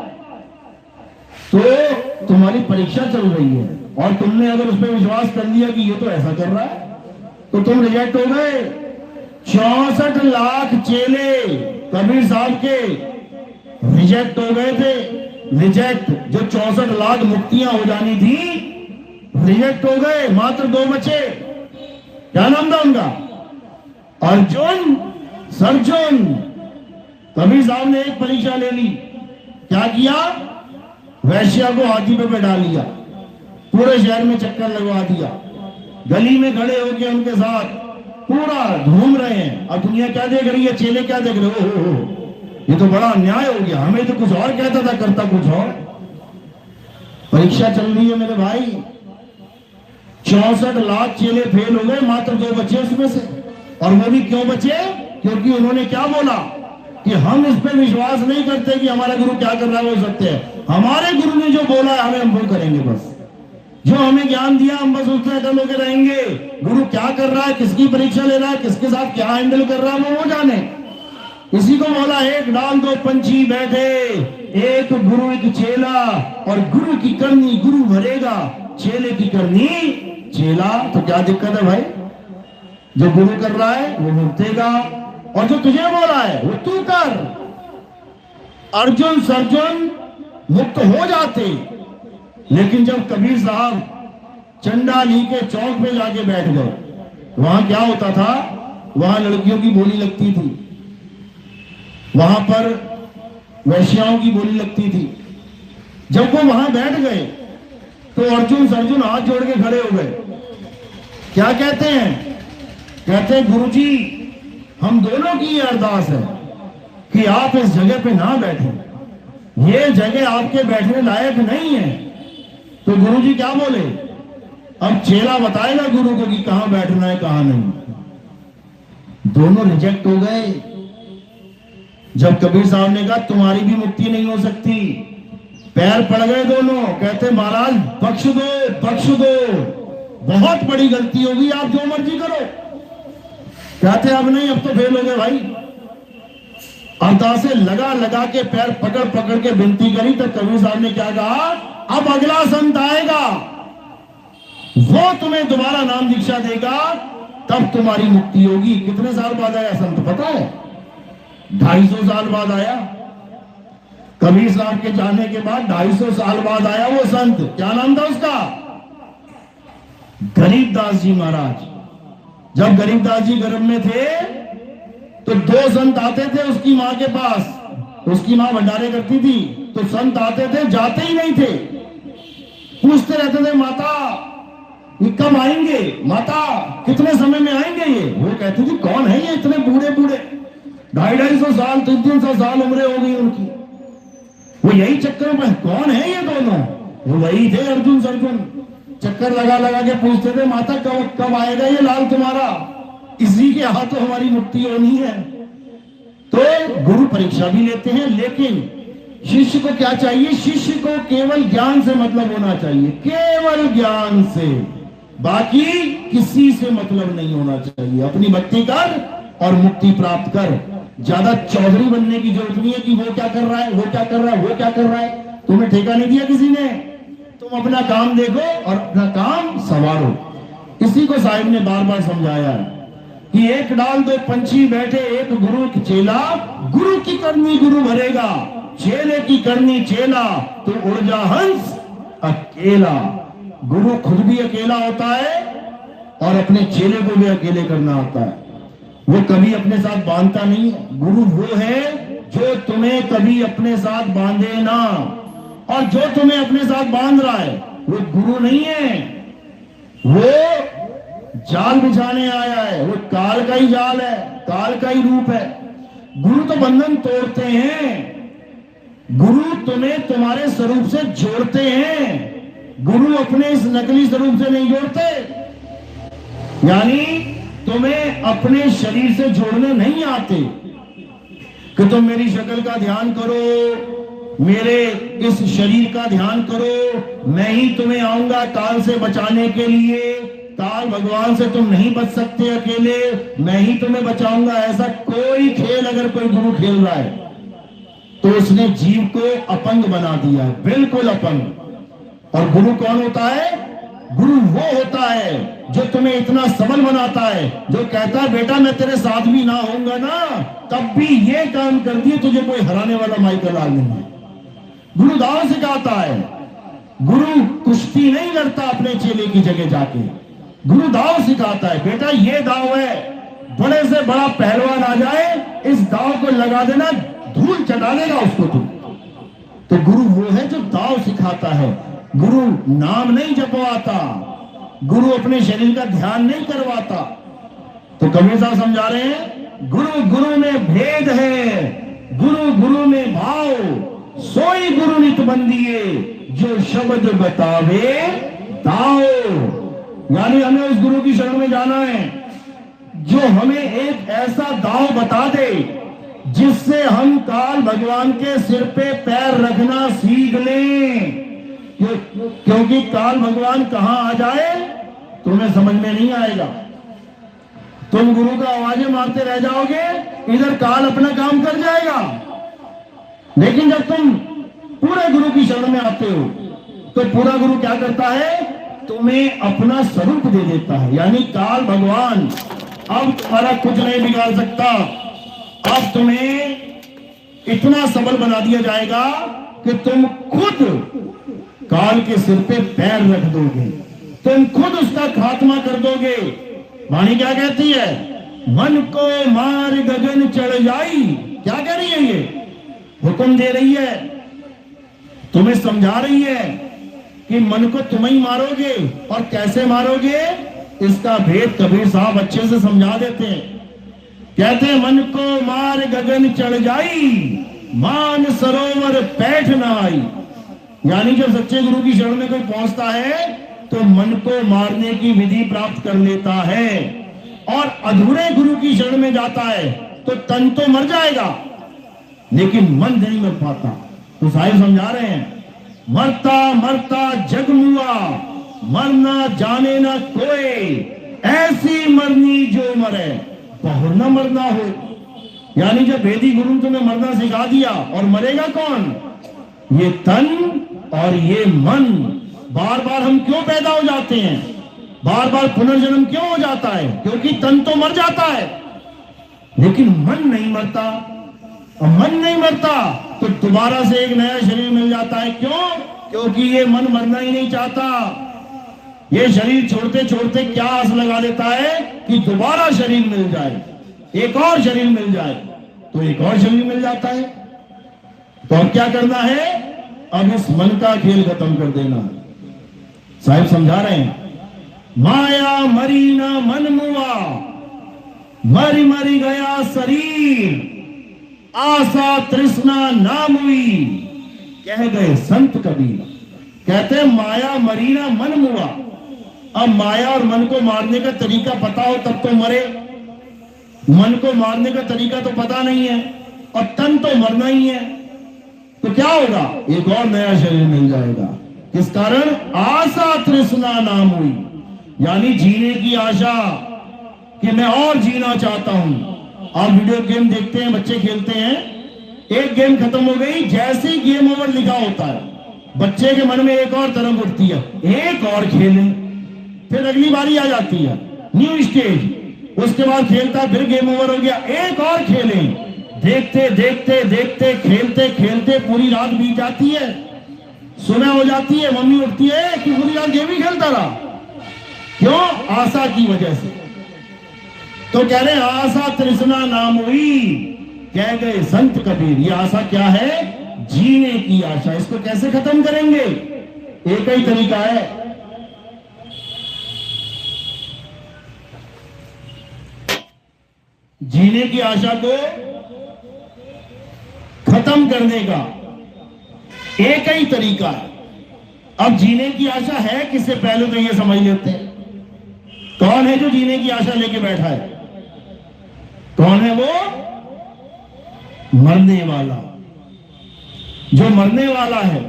तो तुम्हारी परीक्षा चल रही है और तुमने अगर उस पर विश्वास कर लिया कि ये तो ऐसा कर रहा है, तो तुम रिजेक्ट हो गए। 64 लाख चेले कबीर साहब के रिजेक्ट हो गए थे। रिजेक्ट, जो 64 लाख मुक्तियां हो जानी थी, रिजेक्ट हो गए। मात्र 2 बचे। क्या नाम था उनका? अर्जुन, सर्जुन। कबीर साहब ने एक परीक्षा ले ली। क्या किया? वैश्या को हाथी पे बैठा लिया, पूरे शहर में चक्कर लगवा दिया, गली में खड़े होके उनके साथ पूरा घूम रहे हैं। और दुनिया क्या देख रही है? चेले क्या देख रहे? हो, ये तो बड़ा अन्याय हो गया, हमें तो कुछ और कहता था, करता कुछ और। परीक्षा चल रही है मेरे भाई। 64 लाख चेले फेल हो गए, मात्र 2 बचे उसमें से। और वो भी क्यों बचे? क्योंकि उन्होंने क्या बोला कि हम इस पे विश्वास नहीं करते कि हमारा गुरु क्या कर रहा है वो सत्य है। हमारे गुरु ने जो बोला है हमें हम वो करेंगे, बस। जो हमें ज्ञान दिया हम बस उससे अटल होकर रहेंगे। गुरु क्या कर रहा है, किसकी परीक्षा ले रहा है, किसके साथ क्या हैंडल कर रहा है, वो जाने। इसी को बोला, एक डाल 2 पंछी बैठे, एक गुरु एक चेला। और गुरु की करनी गुरु भरेगा, चेले की करनी चेला। तो क्या दिक्कत है भाई? जो गुरु कर रहा है वो भुगतेगा और जो तुझे बोला है वो तू कर। अर्जुन सर्जुन मुक्त हो जाते, लेकिन जब कबीर साहब चंडाली के चौक पे जाके बैठ गए, वहां क्या होता था, वहां लड़कियों की बोली लगती थी, वहां पर वैश्याओं की बोली लगती थी। जब वो वहां बैठ गए तो अर्जुन हाथ जोड़ के खड़े हो गए। क्या कहते हैं? कहते हैं गुरुजी, हम दोनों की ये अरदास है कि आप इस जगह पे ना बैठें, ये जगह आपके बैठने लायक नहीं है। तो गुरुजी क्या बोले? अब चेला बताएगा गुरु को कि कहां बैठना है कहां नहीं। दोनों रिजेक्ट हो गए। जब कबीर साहब ने कहा तुम्हारी भी मुक्ति नहीं हो सकती, पैर पड़ गए दोनों। कहते महाराज बख्श दो, बख्श दो, बहुत बड़ी गलती होगी, आप जो मर्जी करो। कहते अब नहीं, अब तो फेल हो गए भाई। अरदासे लगा लगा के पैर पकड़ पकड़ के विनती करी। तो कबीर साहब ने क्या कहा? अब अगला संत आएगा, वो तुम्हें दोबारा नाम दीक्षा देगा, तब तुम्हारी मुक्ति होगी। कितने साल बाद आया संत पता है? 250 साल बाद आया। कबीर साहब के जाने के बाद 250 साल बाद आया वो संत। क्या नाम था उसका? गरीबदास जी महाराज। जब गरीबदास जी गर्भ में थे तो 2 संत आते थे उसकी मां के पास। उसकी मां भंडारे करती थी, तो संत आते थे, जाते ही नहीं थे, पूछते रहते थे माता ये कब आएंगे, माता कितने समय में आएंगे ये। वो कहती थी कौन है ये इतने बूढ़े बूढ़े, 250 साल 300 साल उम्रें हो गई उनकी। वो यही चक्कर में कौन है ये दोनों? वो वही थे अर्जुन। चक्कर लगा लगा के पूछते थे माता कब आएगा ये लाल तुम्हारा, इसी के हाथों हमारी मुक्ति होनी है। तो गुरु परीक्षा भी लेते हैं, लेकिन शिष्य को क्या चाहिए? शिष्य को केवल ज्ञान से मतलब होना चाहिए, केवल ज्ञान से, बाकी किसी से मतलब नहीं होना चाहिए। अपनी भक्ति कर और मुक्ति प्राप्त कर। ज्यादा चौधरी बनने की जरूरत नहीं है कि वो क्या कर रहा है, वो क्या कर रहा है, वो क्या कर रहा है। तुम्हें ठेका नहीं दिया किसी ने, तुम अपना काम देखो और अपना काम संवारो। इसी को साहिब ने बार बार समझाया कि एक डाल 2 पंछी बैठे, एक गुरु एक चेला, गुरु की करनी गुरु भरेगा, चेले की करनी चेला, तो उड़ जा हंस अकेला। गुरु खुद भी अकेला होता है और अपने चेले को भी अकेले करना होता है। वो कभी अपने साथ बांधता नहीं है। गुरु वो है जो तुम्हें कभी अपने साथ बांधे ना, और जो तुम्हें अपने साथ बांध रहा है वो गुरु नहीं है, वो जाल बिछाने आया है, वो काल का ही जाल है, काल का ही रूप है। गुरु तो बंधन तोड़ते हैं, गुरु तुम्हें तुम्हारे स्वरूप से जोड़ते हैं। गुरु अपने इस नकली स्वरूप से नहीं जोड़ते, यानी तुम्हें अपने शरीर से जोड़ने नहीं आते कि तुम मेरी शक्ल का ध्यान करो, मेरे इस शरीर का ध्यान करो, मैं ही तुम्हें आऊंगा काल से बचाने के लिए। काल भगवान से तुम नहीं बच सकते अकेले, मैं ही तुम्हें बचाऊंगा। ऐसा कोई खेल अगर कोई गुरु खेल रहा है तो उसने जीव को अपंग बना दिया, बिल्कुल अपंग। और गुरु कौन होता है? गुरु वो होता है जो तुम्हें इतना सबल बनाता है, जो कहता है बेटा मैं तेरे साथ भी ना होऊंगा ना तब भी ये काम कर दिए, तुझे कोई हराने वाला माई का लाल नहीं है। गुरु दाव सिखाता है। गुरु कुश्ती नहीं लड़ता अपने चेले की जगह जाके, गुरु दाव सिखाता है। बेटा ये दाव है, बड़े से बड़ा पहलवान आ जाए इस दाव को लगा देना, धूल चटा देगा उसको तुम। तो गुरु वो है जो दाव सिखाता है। गुरु नाम नहीं जपवाता, गुरु अपने शरीर का ध्यान नहीं करवाता। तो कबीर साहब समझा रहे हैं गुरु गुरु में भेद है, गुरु गुरु में भाव, सोई गुरु नित बंदिए, जो शब्द बतावे दाओ। यानी हमें उस गुरु की शरण में जाना है जो हमें एक ऐसा दाव बता दे जिससे हम काल भगवान के सिर पे पैर रखना सीख लें। क्योंकि काल भगवान कहां आ जाए तुम्हें समझ में नहीं आएगा। तुम गुरु का आवाजें मारते रह जाओगे, इधर काल अपना काम कर जाएगा। लेकिन जब तुम पूरे गुरु की शरण में आते हो तो पूरा गुरु क्या करता है? तुम्हें अपना स्वरूप दे देता है। यानी काल भगवान अब तुम्हारा कुछ नहीं बिगाड़ सकता। अब तुम्हें इतना सबल बना दिया जाएगा कि तुम खुद काल के सिर पे पैर रख दोगे, तुम खुद उसका खात्मा कर दोगे। वाणी क्या कहती है? मन को मार गगन चढ़ जाई। क्या कह रही है ये? हुक्म दे रही है, तुम्हें समझा रही है कि मन को तुम ही मारोगे। और कैसे मारोगे इसका भेद कबीर साहब अच्छे से समझा देते हैं। कहते हैं मन को मार गगन चढ़ जाई, मान सरोवर पैठ न आई। यानी जब सच्चे गुरु की शरण में कोई पहुंचता है तो मन को मारने की विधि प्राप्त कर लेता है, और अधूरे गुरु की शरण में जाता है तो तन तो मर जाएगा लेकिन मन नहीं मर पाता। तो साहिब समझा रहे हैं, मरता मरता जग मुआ, मरना जाने ना कोई, ऐसी मरनी जो मरे बहुर न मरना हो। यानी जब वेदी गुरु तुम्हें मरना सिखा दिया, और मरेगा कौन? ये तन और ये मन। बार बार हम क्यों पैदा हो जाते हैं, बार बार पुनर्जन्म क्यों हो जाता है? क्योंकि तन तो मर जाता है लेकिन मन नहीं मरता। और मन नहीं मरता तो दोबारा से एक नया शरीर मिल जाता है। क्यों? क्योंकि ये मन मरना ही नहीं चाहता। ये शरीर छोड़ते छोड़ते क्या आस लगा लेता है कि दोबारा शरीर मिल जाए, एक और शरीर मिल जाए, तो एक और शरीर मिल जाता है। तो अब क्या करना है? अब इस मन का खेल खत्म कर देना। साहिब समझा रहे हैं, माया मरी ना मन मुआ, मरी मरी गया शरीर, आशा तृष्णा नाम हुई, कह गए संत कबीर। कहते हैं माया मरी ना मन मुआ। अब माया और मन को मारने का तरीका पता हो तब तो मरे। मन को मारने का तरीका तो पता नहीं है और तन तो मरना ही है, तो क्या होगा? एक और नया शरीर मिल जाएगा। किस कारण? आशा तृष्णा नाम हुई, यानी जीने की आशा कि मैं और जीना चाहता हूं। आप वीडियो गेम देखते हैं, बच्चे खेलते हैं, एक गेम खत्म हो गई, जैसे ही गेम ओवर लिखा होता है बच्चे के मन में एक और तरंग उठती है, एक और खेलें। फिर अगली बारी आ जाती है, न्यू स्टेज, उसके बाद खेलता है, फिर गेम ओवर हो गया, एक और खेलें। देखते देखते देखते खेलते खेलते पूरी रात बीत जाती है, सुबह हो जाती है, मम्मी उठती है कि पूरी रात गेम ही खेलता रहा। क्यों? आशा की वजह से। तो कह रहे आशा तृष्णा नाम हुई, कह गए संत कबीर। ये आशा क्या है? जीने की आशा। इसको कैसे खत्म करेंगे? एक ही तरीका है, जीने की आशा को खत्म करने का एक ही तरीका है। अब जीने की आशा है किससे, पहले तो ये समझ लेते हैं। कौन है जो जीने की आशा लेके बैठा है? कौन है वो? मरने वाला। जो मरने वाला है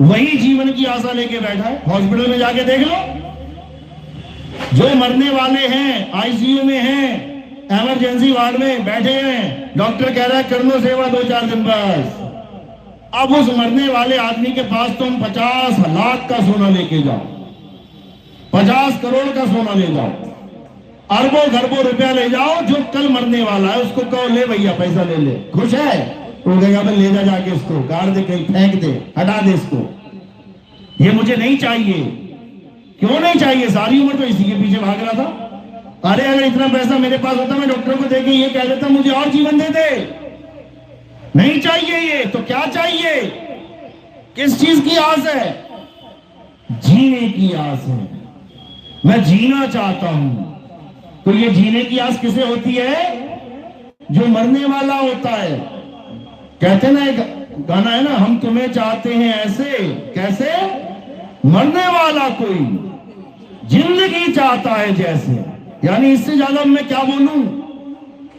वही जीवन की आशा लेके बैठा है। हॉस्पिटल में जाके देख लो, जो मरने वाले हैं, आईसीयू में हैं, इमरजेंसी वार्ड में बैठे हैं, डॉक्टर कह रहा है कर लो सेवा 2-4 दिन बस। अब उस मरने वाले आदमी के पास तुम 50 लाख का सोना लेके जाओ, 50 करोड़ का सोना ले जाओ, अरबों खरबों रुपया ले जाओ, जो कल मरने वाला है उसको कहो ले भैया पैसा ले ले। खुश है? वो कहेगा भाई ले जा जाके इसको गाड़ दे, कहीं फेंक दे, हटा दे इसको, ये मुझे नहीं चाहिए। क्यों नहीं चाहिए? सारी उम्र तो इसी के पीछे भाग रहा था। अरे अगर इतना पैसा मेरे पास होता मैं डॉक्टर को देके ये कह देता मुझे और जीवन दे दे। नहीं चाहिए ये, तो क्या चाहिए? किस चीज की आस है? जीने की आस है। मैं जीना चाहता हूं। तो ये जीने की आस किसे होती है? जो मरने वाला होता है। कहते ना, एक गाना है ना, हम तुम्हें चाहते हैं ऐसे। कैसे? मरने वाला कोई जिंदगी चाहता है जैसे। यानी इससे ज्यादा मैं क्या बोलूं?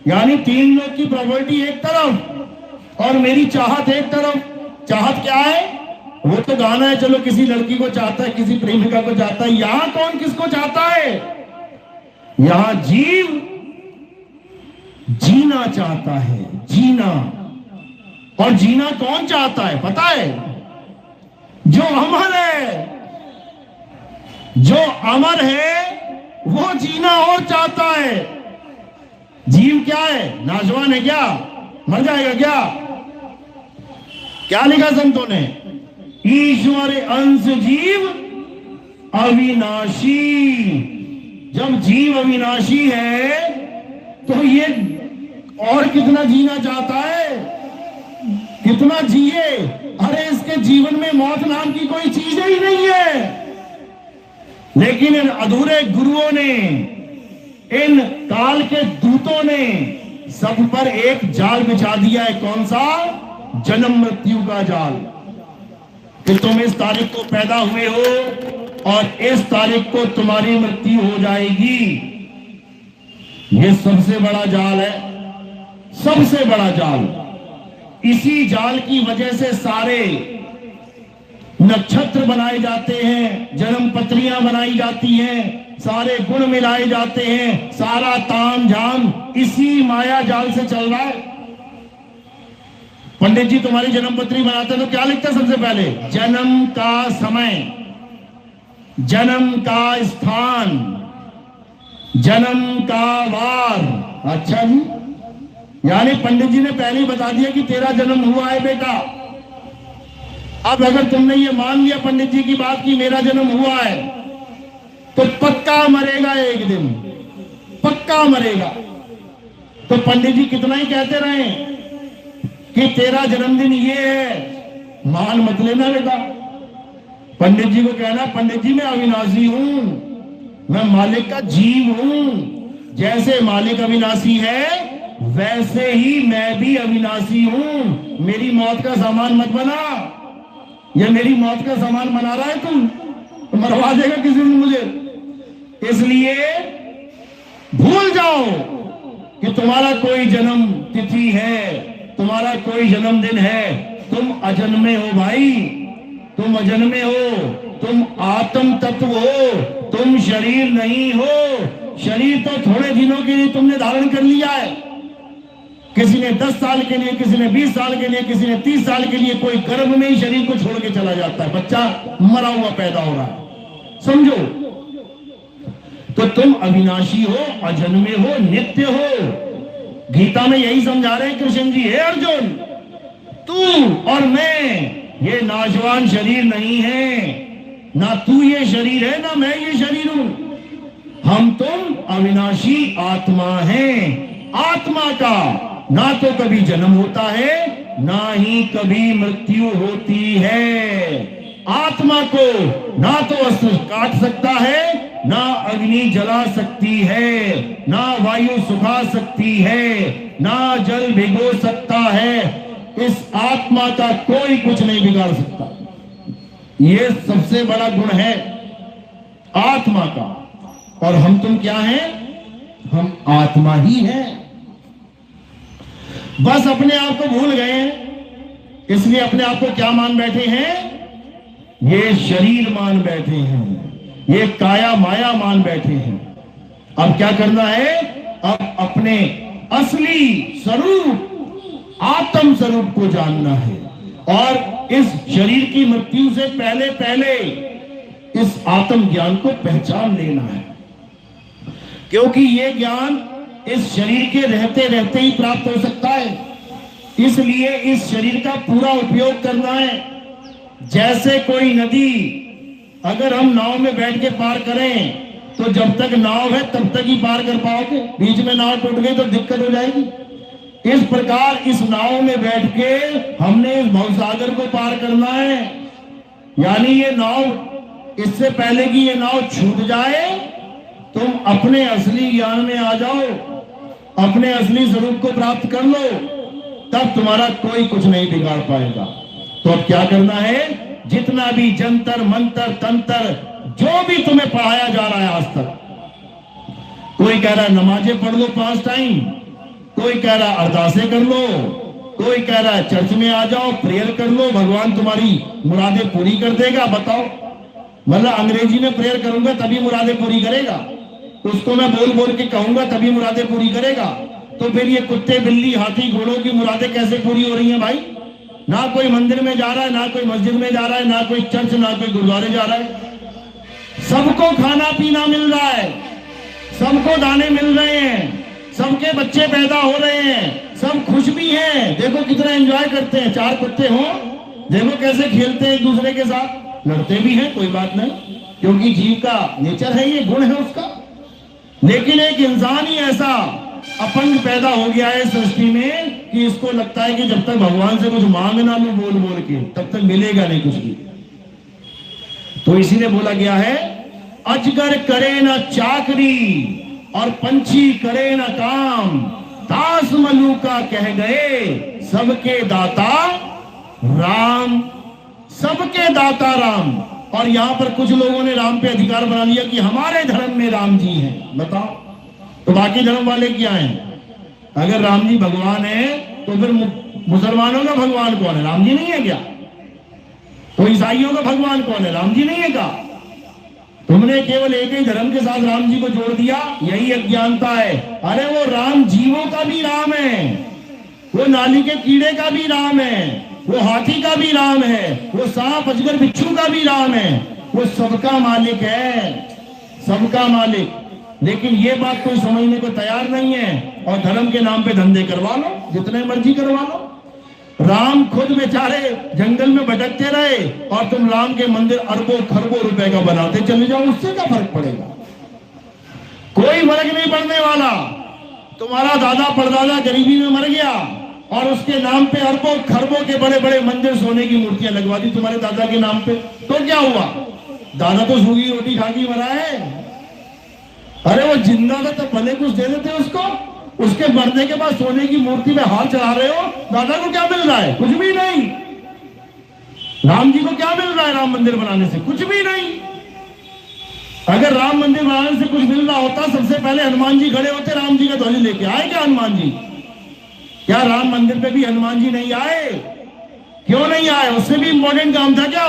यानी 3 लोग की प्रॉपर्टी एक तरफ और मेरी चाहत एक तरफ। चाहत क्या है? वो तो गाना है, चलो किसी लड़की को चाहता है, किसी प्रेमिका को चाहता है। यहां कौन किसको चाहता है? यहां जीव जीना चाहता है, जीना। और जीना कौन चाहता है पता है? जो अमर है। जो अमर है वो जीना और चाहता है। जीव क्या है? नाजवान है क्या? मर जाएगा क्या? क्या लिखा संतों ने? ईश्वर अंश जीव अविनाशी, जब जीव अविनाशी है तो ये और कितना जीना चाहता है, कितना जिए। अरे इसके जीवन में मौत नाम की कोई चीज ही नहीं है। लेकिन इन अधूरे गुरुओं ने, इन काल के दूतों ने सब पर एक जाल बिछा दिया है। कौन सा? जन्म मृत्यु का जाल। कि तुम इस तारीख को पैदा हुए हो और इस तारीख को तुम्हारी मृत्यु हो जाएगी। ये सबसे बड़ा जाल है, सबसे बड़ा जाल। इसी जाल की वजह से सारे नक्षत्र बनाए जाते हैं, जन्म पत्रियां बनाई जाती हैं, सारे गुण मिलाए जाते हैं, सारा ताम झाम इसी माया जाल से चल रहा है। पंडित जी तुम्हारी जन्म पत्री बनाते हैं तो क्या लिखते हैं सबसे पहले? जन्म का समय, जन्म का स्थान, जन्म का वार। अच्छा जी, यानी पंडित जी ने पहले ही बता दिया कि तेरा जन्म हुआ है बेटा। अब अगर तुमने ये मान लिया पंडित जी की बात कि मेरा जन्म हुआ है, तो पक्का मरेगा एक दिन, पक्का मरेगा। तो पंडित जी कितना ही कहते रहे कि तेरा जन्मदिन ये है, मान मत लेना बेटा। पंडित जी को कहना, पंडित जी मैं अविनाशी हूं, मैं मालिक का जीव हूं। जैसे मालिक अविनाशी है वैसे ही मैं भी अविनाशी हूं। मेरी मौत का सामान मत बना। ये मेरी मौत का सामान बना रहा है तुम, तो मरवा देगा किसी दिन मुझे। इसलिए भूल जाओ कि तुम्हारा कोई जन्म तिथि है, तुम्हारा कोई जन्मदिन है। तुम अजन्मे हो भाई, तुम अजन्मे हो, तुम आत्म तत्व हो, तुम शरीर नहीं हो। शरीर तो थोड़े दिनों के लिए तुमने धारण कर लिया है। किसी ने 10 साल के लिए, किसी ने 20 साल के लिए, किसी ने 30 साल के लिए। कोई गर्भ में ही शरीर को छोड़ के चला जाता है, बच्चा मरा हुआ पैदा हो रहा है, समझो। तो तुम अविनाशी हो, अजन्मे हो, नित्य हो। गीता में यही समझा रहे हैं कृष्ण जी। हे अर्जुन, तू और मैं ये नाशवान शरीर नहीं है, ना तू ये शरीर है ना मैं ये शरीर हूं। हम तुम अविनाशी आत्मा हैं। आत्मा का ना तो कभी जन्म होता है, ना ही कभी मृत्यु होती है। आत्मा को ना तो अस्त्र काट सकता है, ना अग्नि जला सकती है, ना वायु सुखा सकती है, ना जल भिगो सकता है। इस आत्मा का कोई कुछ नहीं बिगाड़ सकता। ये सबसे बड़ा गुण है आत्मा का। और हम तुम क्या हैं? हम आत्मा ही हैं। बस अपने आप को भूल गए हैं, इसलिए अपने आप को क्या मान बैठे हैं? ये शरीर मान बैठे हैं, ये काया माया मान बैठे हैं। अब क्या करना है? अब अपने असली स्वरूप, आत्म स्वरूप को जानना है। और इस शरीर की मृत्यु से पहले पहले इस आत्म ज्ञान को पहचान लेना है, क्योंकि ये ज्ञान इस शरीर के रहते रहते ही प्राप्त हो सकता है। इसलिए इस शरीर का पूरा उपयोग करना है। जैसे कोई नदी अगर हम नाव में बैठ के पार करें तो जब तक नाव है तब तक ही पार कर पाओगे, बीच में नाव टूट गई तो दिक्कत हो जाएगी। इस प्रकार इस नाव में बैठ के हमने इस भवसागर को पार करना है। यानी ये नाव, इससे पहले कि ये नाव छूट जाए, तुम अपने असली ज्ञान में आ जाओ, अपने असली स्वरूप को प्राप्त कर लो, तब तुम्हारा कोई कुछ नहीं बिगाड़ पाएगा। तो अब क्या करना है? जितना भी जंतर मंतर तंत्र जो भी तुम्हें पढ़ाया जा रहा है आज तक, कोई कह रहा है नमाजें पढ़ लो 5 टाइम, कोई कह रहा है अरदासें कर लो, कोई कह रहा है चर्च में आ जाओ, प्रेयर कर लो, भगवान तुम्हारी मुरादें पूरी कर देगा। बताओ, मतलब अंग्रेजी में प्रेयर करूंगा तभी मुरादें पूरी करेगा, उसको मैं बोल बोल के कहूंगा तभी मुरादें पूरी करेगा। तो फिर ये कुत्ते बिल्ली हाथी घोड़ों की मुरादें कैसे पूरी हो रही हैं भाई? ना कोई मंदिर में जा रहा है, ना कोई मस्जिद में जा रहा है, ना कोई चर्च, ना कोई गुरुद्वारे जा रहा है। सबको खाना पीना मिल रहा है, सबको दाने मिल रहे हैं, सबके बच्चे पैदा हो रहे हैं, सब खुश भी हैं। देखो कितना एंजॉय करते हैं। 4 कुत्ते हों, देखो कैसे खेलते हैं एक दूसरे के साथ, लड़ते भी हैं, कोई बात नहीं, क्योंकि जीव का नेचर है, ये गुण है उसका। लेकिन एक इंसान ही ऐसा अपंग पैदा हो गया है सृष्टि में कि इसको लगता है कि जब तक भगवान से कुछ मांग ना लूं बोल बोल के, तब तक मिलेगा नहीं कुछ भी। तो इसीलिए बोला गया है, अजगर करे न चाकरी और पंछी करे न काम, दास मलूका कह गए सबके दाता राम, सबके दाता राम। और यहां पर कुछ लोगों ने राम पे अधिकार बना लिया कि हमारे धर्म में राम जी हैं। बताओ, तो बाकी धर्म वाले क्या हैं? अगर राम जी भगवान है तो फिर मुसलमानों का भगवान कौन है? राम जी नहीं है क्या? तो ईसाइयों का भगवान कौन है? राम जी नहीं है क्या? तुमने केवल एक ही धर्म के साथ राम जी को जोड़ दिया, यही अज्ञानता है। अरे वो राम जीवों का भी राम है, वो नाली के कीड़े का भी राम है, वो हाथी का भी राम है, वो सांप अजगर बिच्छू का भी राम है, वो सबका मालिक है, सबका मालिक। लेकिन ये बात कोई समझने को तैयार नहीं है और धर्म के नाम पे धंधे करवा लो, जितने मर्जी करवा लो। राम खुद बेचारे जंगल में भटकते रहे और तुम राम के मंदिर अरबों खरबों रुपए का बनाते चले जाओ, उससे क्या फर्क पड़ेगा? कोई फर्क नहीं पड़ने वाला। तुम्हारा दादा परदादा गरीबी में मर गया और उसके नाम पे अरबों खरबों के बड़े बड़े मंदिर सोने की मूर्तियां लगवा दी तुम्हारे दादा के नाम पे, तो क्या हुआ? दादा तो सूखी रोटी खा के मरा है। अरे वो जिंदा था तो भले कुछ दे देते उसको, उसके मरने के बाद सोने की मूर्ति में हाथ चढ़ा रहे हो, दादा को क्या मिल रहा है? कुछ भी नहीं। राम जी को क्या मिल रहा है राम मंदिर बनाने से? कुछ भी नहीं। अगर राम मंदिर बनाने से कुछ मिल रहा होता, सबसे पहले हनुमान जी खड़े होते, राम जी का ध्वज लेके आए क्या हनुमान जी? क्या राम मंदिर पे भी हनुमान जी नहीं आए? क्यों नहीं आए? उससे भी इंपॉर्टेंट काम था क्या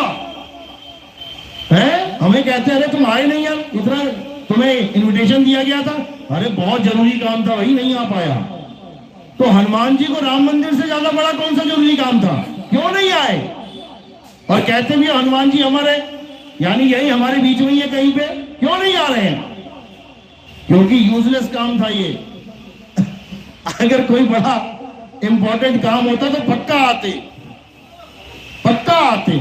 है? हमें कहते अरे तुम आए नहीं यार, इतना तुम्हें इनविटेशन दिया गया था। अरे बहुत जरूरी काम था, वही नहीं आ पाया। तो हनुमान जी को राम मंदिर से ज्यादा बड़ा कौन सा जरूरी काम था? क्यों नहीं आए? और कहते भी हनुमान जी अमर है, यानी यही हमारे बीच में ही है कहीं पे, क्यों नहीं आ रहे हैं? क्योंकि यूजलेस काम था ये। अगर कोई बड़ा इंपॉर्टेंट काम होता तो पक्का आते, पक्का आते,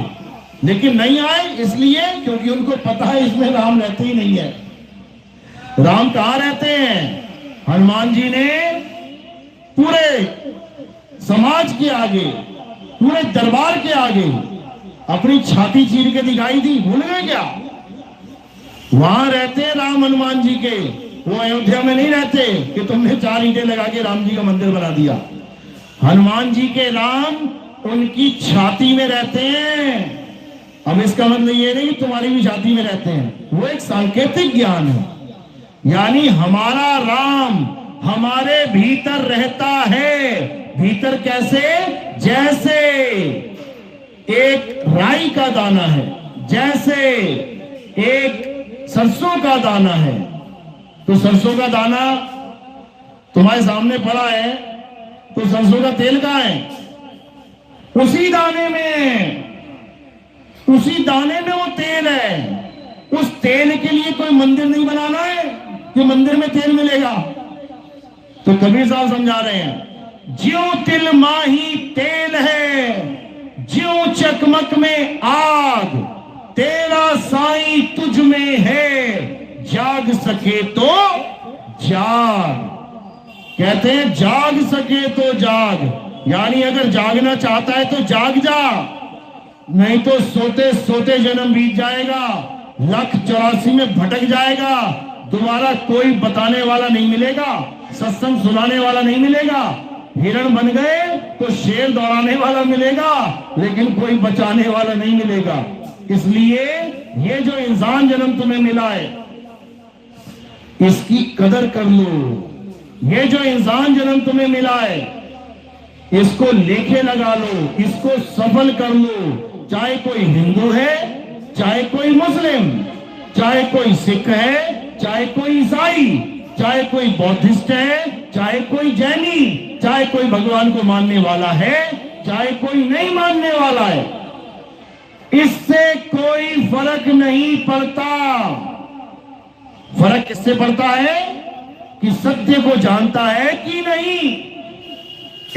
लेकिन नहीं आए। इसलिए क्योंकि उनको पता है इसमें राम रहते ही नहीं है। राम कहां रहते हैं? हनुमान जी ने पूरे समाज के आगे, पूरे दरबार के आगे अपनी छाती चीर के दिखाई थी, भूल गए क्या? वहां रहते हैं राम हनुमान जी के, वो अयोध्या में नहीं रहते कि तुमने 4 ईंटें लगा के राम जी का मंदिर बना दिया। हनुमान जी के राम उनकी छाती में रहते हैं। अब इसका मतलब ये नहीं कि तुम्हारी भी छाती में रहते हैं, वो एक सांकेतिक ज्ञान है। यानी हमारा राम हमारे भीतर रहता है। भीतर कैसे? जैसे एक राई का दाना है, जैसे एक सरसों का दाना है। तो सरसों का दाना तुम्हारे सामने पड़ा है, तो सरसों का तेल कहां है? उसी दाने में, उसी दाने में वो तेल है। उस तेल के लिए कोई मंदिर नहीं बनाना है कि मंदिर में तेल मिलेगा। तो कबीर साहब समझा रहे हैं, ज्यों तिल माही तेल है, ज्यों चकमक में आग, तेरा साईं तुझ में है, जाग सके तो जाग। कहते हैं जाग सके तो जाग, यानी अगर जागना चाहता है तो जाग जा, नहीं तो सोते सोते जन्म बीत जाएगा, 1,84 में भटक जाएगा। दोबारा कोई बताने वाला नहीं मिलेगा, सत्संग सुनाने वाला नहीं मिलेगा। हिरण बन गए तो शेर दौड़ाने वाला मिलेगा, लेकिन कोई बचाने वाला नहीं मिलेगा। इसलिए ये जो इंसान जन्म तुम्हें मिला है, इसकी कदर कर लो। ये जो इंसान जन्म तुम्हें मिला है, इसको लेके लगा लो, इसको सफल कर लो। चाहे कोई हिंदू है, चाहे कोई मुस्लिम, चाहे कोई सिख है, चाहे कोई ईसाई, चाहे कोई बौद्धिस्ट है, चाहे कोई जैनी, चाहे कोई भगवान को मानने वाला है, चाहे कोई नहीं मानने वाला है, इससे कोई फर्क नहीं पड़ता। फर्क किससे पड़ता है? कि सत्य को जानता है कि नहीं,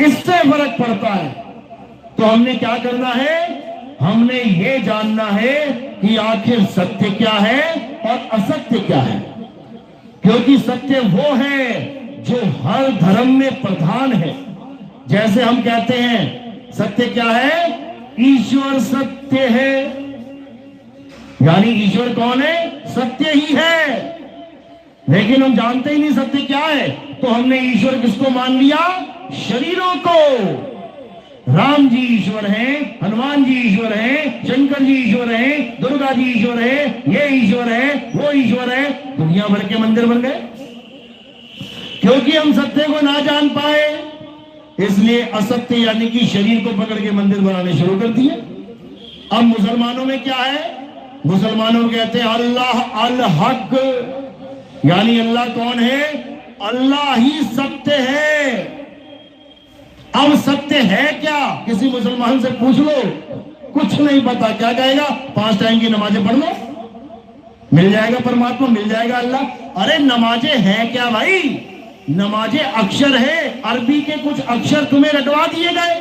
इससे फर्क पड़ता है। तो हमने क्या करना है? हमने ये जानना है कि आखिर सत्य क्या है और असत्य क्या है। क्योंकि सत्य वो है जो हर धर्म में प्रधान है। जैसे हम कहते हैं सत्य क्या है, ईश्वर सत्य है, यानी ईश्वर कौन है, सत्य ही है। लेकिन हम जानते ही नहीं सत्य क्या है, तो हमने ईश्वर किसको मान लिया, शरीरों को। राम जी ईश्वर हैं, हनुमान जी ईश्वर हैं, शंकर जी ईश्वर हैं, दुर्गा जी ईश्वर है, ये ईश्वर है, वो ईश्वर है, दुनिया भर के मंदिर बन गए। क्योंकि हम सत्य को ना जान पाए, इसलिए असत्य यानी कि शरीर को पकड़ के मंदिर बनाने शुरू कर दिए। अब मुसलमानों में क्या है, मुसलमानों कहते हैं अल्लाह अल हक, यानी अल्लाह कौन है, अल्लाह ही सत्य है। अब सत्य है क्या, किसी मुसलमान से पूछ लो, कुछ नहीं पता। क्या कहेगा, 5 टाइम की नमाजें पढ़ लो, मिल जाएगा परमात्मा, मिल जाएगा अल्लाह। अरे नमाजें हैं क्या भाई, नमाजें अक्षर है, अरबी के कुछ अक्षर तुम्हें रटवा दिए गए,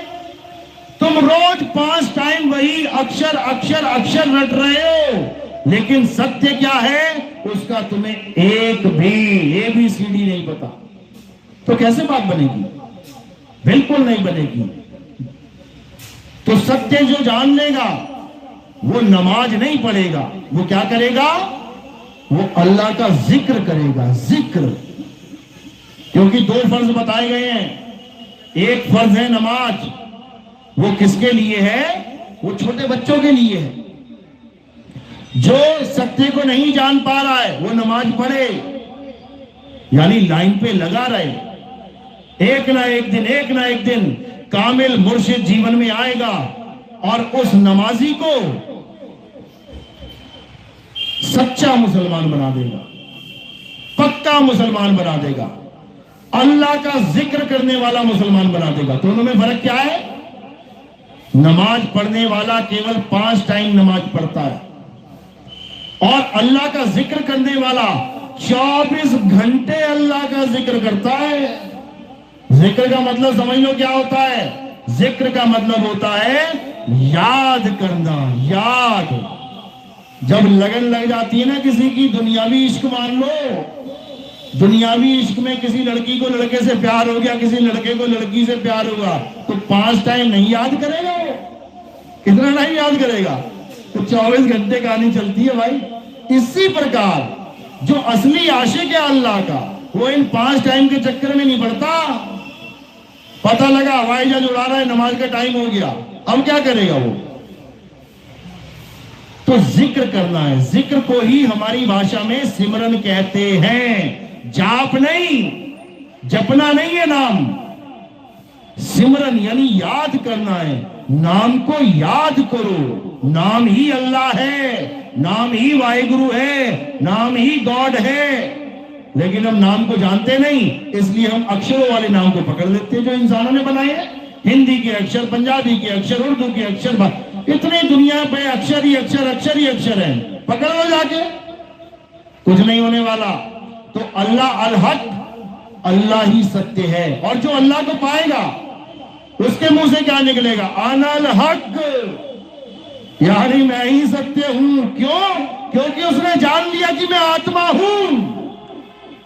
तुम रोज 5 टाइम वही अक्षर अक्षर अक्षर रट रहे हो। लेकिन सत्य क्या है, उसका तुम्हें एक भी ABCD नहीं पता, तो कैसे बात बनेगी, बिल्कुल नहीं बनेगी। तो सत्य जो जान लेगा वो नमाज नहीं पढ़ेगा, वो क्या करेगा, वो अल्लाह का जिक्र करेगा, जिक्र। क्योंकि 2 फर्ज बताए गए हैं, एक फर्ज है नमाज, वो किसके लिए है, वो छोटे बच्चों के लिए है। जो सत्य को नहीं जान पा रहा है वो नमाज पढ़े, यानी लाइन पे लगा रहे। एक ना एक दिन कामिल मुर्शिद जीवन में आएगा और उस नमाजी को सच्चा मुसलमान बना देगा, पक्का मुसलमान बना देगा, अल्लाह का जिक्र करने वाला मुसलमान बना देगा। दोनों में फर्क क्या है, नमाज पढ़ने वाला केवल 5 टाइम नमाज पढ़ता है, और अल्लाह का जिक्र करने वाला 24 घंटे अल्लाह का जिक्र करता है। जिक्र का मतलब समझ लो क्या होता है, जिक्र का मतलब होता है याद करना, याद। जब लगन लग जाती है ना किसी की, दुनियावी इश्क मान लो, दुनियावी इश्क में किसी लड़की को लड़के से प्यार हो गया, किसी लड़के को लड़की से प्यार होगा, तो 5 टाइम नहीं याद करेगा वो, कितना नहीं याद करेगा, तो 24 घंटे कहानी चलती है भाई। इसी प्रकार जो असली आशिक है अल्लाह का, वो इन 5 टाइम के चक्कर में नहीं पड़ता। पता लगा हवाई जहाज उड़ा रहा है, नमाज का टाइम हो गया, अब क्या करेगा वो, तो जिक्र करना है। जिक्र को ही हमारी भाषा में सिमरन कहते हैं, जाप नहीं, जपना नहीं है नाम, सिमरन यानी याद करना है। नाम को याद करो, नाम ही अल्लाह है, नाम ही वाहिगुरु है, नाम ही गॉड है। लेकिन हम नाम को जानते नहीं, इसलिए हम अक्षरों वाले नाम को पकड़ लेते हैं जो इंसानों ने बनाए हैं। हिंदी के अक्षर, पंजाबी के अक्षर, उर्दू के अक्षर, इतनी दुनिया पे अक्षर ही अक्षर, अक्षर ही अक्षर है, पकड़ लो जाके, कुछ नहीं होने वाला। तो अल्लाह अल हक, अल्लाह ही सत्य है, और जो अल्लाह को पाएगा उसके मुंह से क्या निकलेगा, अनल हक, यानी मैं ही सत्य हूं। क्यों, क्योंकि उसने जान लिया कि मैं आत्मा हूं,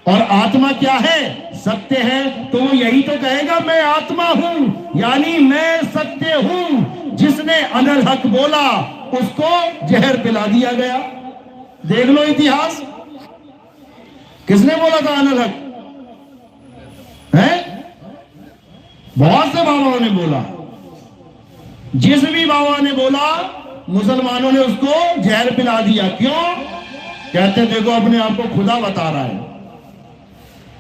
और आत्मा क्या है, सत्य है, तो वो यही तो कहेगा मैं आत्मा हूं, यानी मैं सत्य हूं। जिसने अनल हक बोला उसको जहर पिला दिया गया। देख लो इतिहास, किसने बोला था अनल हक है, बहुत से बाबाओं ने बोला, जिस भी बाबा ने बोला मुसलमानों ने उसको जहर पिला दिया। क्यों, कहते देखो अपने आप को खुदा बता रहा है।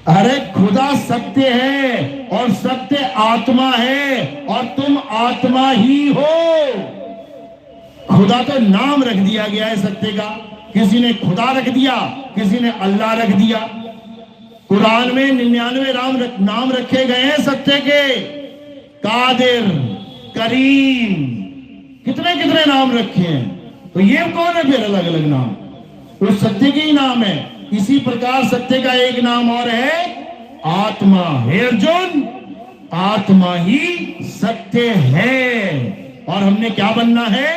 अरे खुदा सत्य है और सत्य आत्मा है, और तुम आत्मा ही हो। खुदा तो नाम रख दिया गया है सत्य का, किसी ने खुदा रख दिया, किसी ने अल्लाह रख दिया। कुरान में 99 नाम रखे गए हैं सत्य के, कादिर, करीम, कितने कितने नाम रखे हैं। तो ये कौन है फिर अलग अलग नाम, तो सत्य के ही नाम है। इसी प्रकार सत्य का एक नाम और है आत्मा। हे अर्जुन, आत्मा ही सत्य है, और हमने क्या बनना है,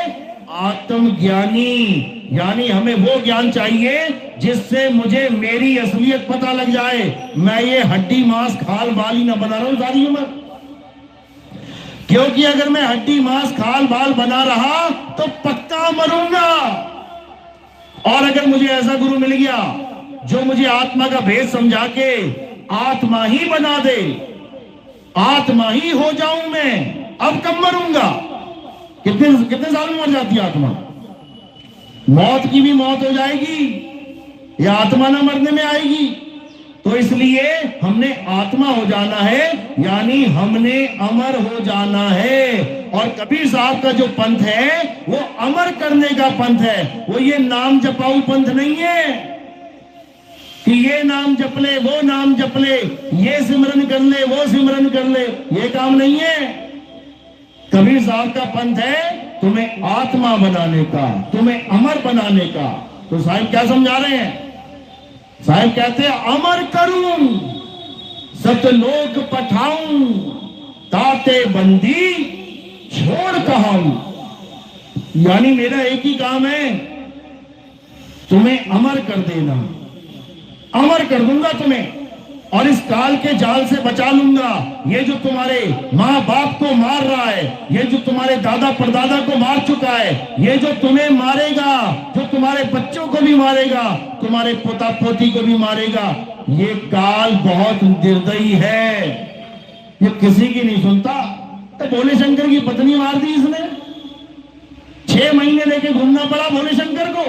आत्मज्ञानी, यानी हमें वो ज्ञान चाहिए जिससे मुझे मेरी असलियत पता लग जाए। मैं ये हड्डी मांस खाल बाल ही ना बना रहा हूं सारी उम्र, क्योंकि अगर मैं हड्डी मांस खाल बाल बना रहा तो पक्का मरूंगा। और अगर मुझे ऐसा गुरु मिल गया जो मुझे आत्मा का भेद समझा के आत्मा ही बना दे, आत्मा ही हो जाऊं मैं, अब कब मरूंगा? कितने कितने साल में मर जाती है आत्मा? मौत की भी मौत हो जाएगी या आत्मा ना मरने में आएगी? तो इसलिए हमने आत्मा हो जाना है, यानी हमने अमर हो जाना है। और कबीर साहब का जो पंथ है वो अमर करने का पंथ है, वो ये नाम जपाऊ पंथ नहीं है कि ये नाम जप ले, वो नाम जप ले, ये सिमरन कर ले, वो सिमरन कर ले, ये काम नहीं है। कबीर साहब का पंथ है तुम्हें आत्मा बनाने का, तुम्हें अमर बनाने का। तो साहब क्या समझा रहे हैं? साहब कहते हैं अमर करूं सतलोक पठाऊं, ताते बंदी छोड़ कहाऊं। यानी मेरा एक ही काम है, तुम्हें अमर कर देना, अमर कर दूंगा तुम्हें, और इस काल के जाल से बचा लूंगा। ये जो तुम्हारे माँ बाप को मार रहा है, ये जो तुम्हारे दादा परदादा को मार चुका है, ये जो तुम्हें मारेगा, जो तुम्हारे बच्चों को भी मारेगा, तुम्हारे पोता पोती को भी मारेगा, ये काल बहुत निर्दयी है, ये किसी की नहीं सुनता। तो भोले शंकर की पत्नी मार दी इसने, 6 महीने लेके घूमना पड़ा भोले शंकर को।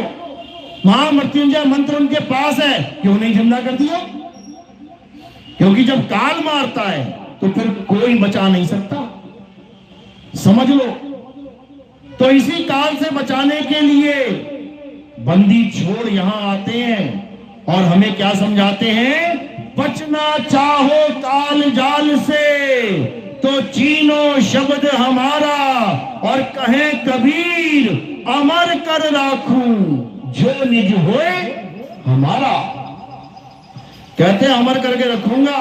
महामृत्युंजय मंत्र उनके पास है, क्यों नहीं जिंदा कर दिया? क्योंकि जब काल मारता है तो फिर कोई बचा नहीं सकता, समझ लो। तो इसी काल से बचाने के लिए बंदी छोड़ यहां आते हैं और हमें क्या समझाते हैं? बचना चाहो काल जाल से तो चीनो शब्द हमारा, और कहे कबीर अमर कर राखूं जो निज होए हमारा। कहते हैं अमर करके रखूंगा,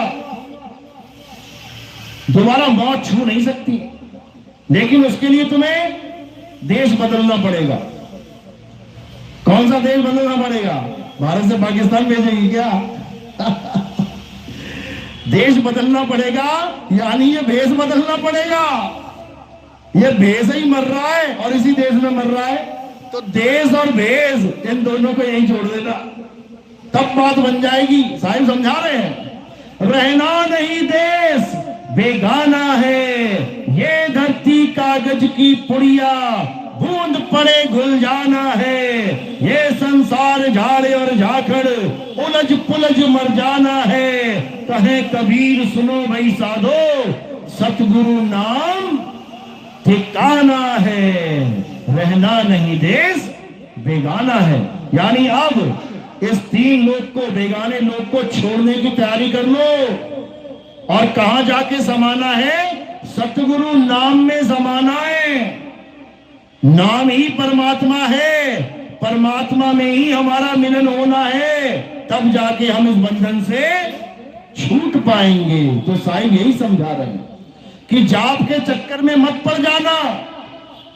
दोबारा मौत छू नहीं सकती, लेकिन उसके लिए तुम्हें देश बदलना पड़ेगा। कौन सा देश बदलना पड़ेगा? भारत से पाकिस्तान भेजेगी क्या? देश बदलना पड़ेगा, यानी ये भेष बदलना पड़ेगा। ये भेष ही मर रहा है और इसी देश में मर रहा है, तो देश और भेष इन दोनों को यही छोड़ देना, तब बात बन जाएगी। साहिब समझा रहे हैं, रहना नहीं देश बेगाना है, ये धरती कागज की पुड़िया, बूंद पड़े घुल जाना है, ये संसार झाड़े और झाखड़ उलझ पुलझ मर जाना है। कहे कबीर सुनो भाई साधो, सतगुरु नाम ठिकाना है, रहना नहीं देश बेगाना है। यानी अब इस 3 लोग को, बेगाने लोग को छोड़ने की तैयारी कर लो, और कहां जाके समाना है? सतगुरु नाम में समाना है। नाम ही परमात्मा है, परमात्मा में ही हमारा मिलन होना है, तब जाके हम इस बंधन से छूट पाएंगे। तो साईं यही समझा रहे हैं कि जाप के चक्कर में मत पड़ जाना।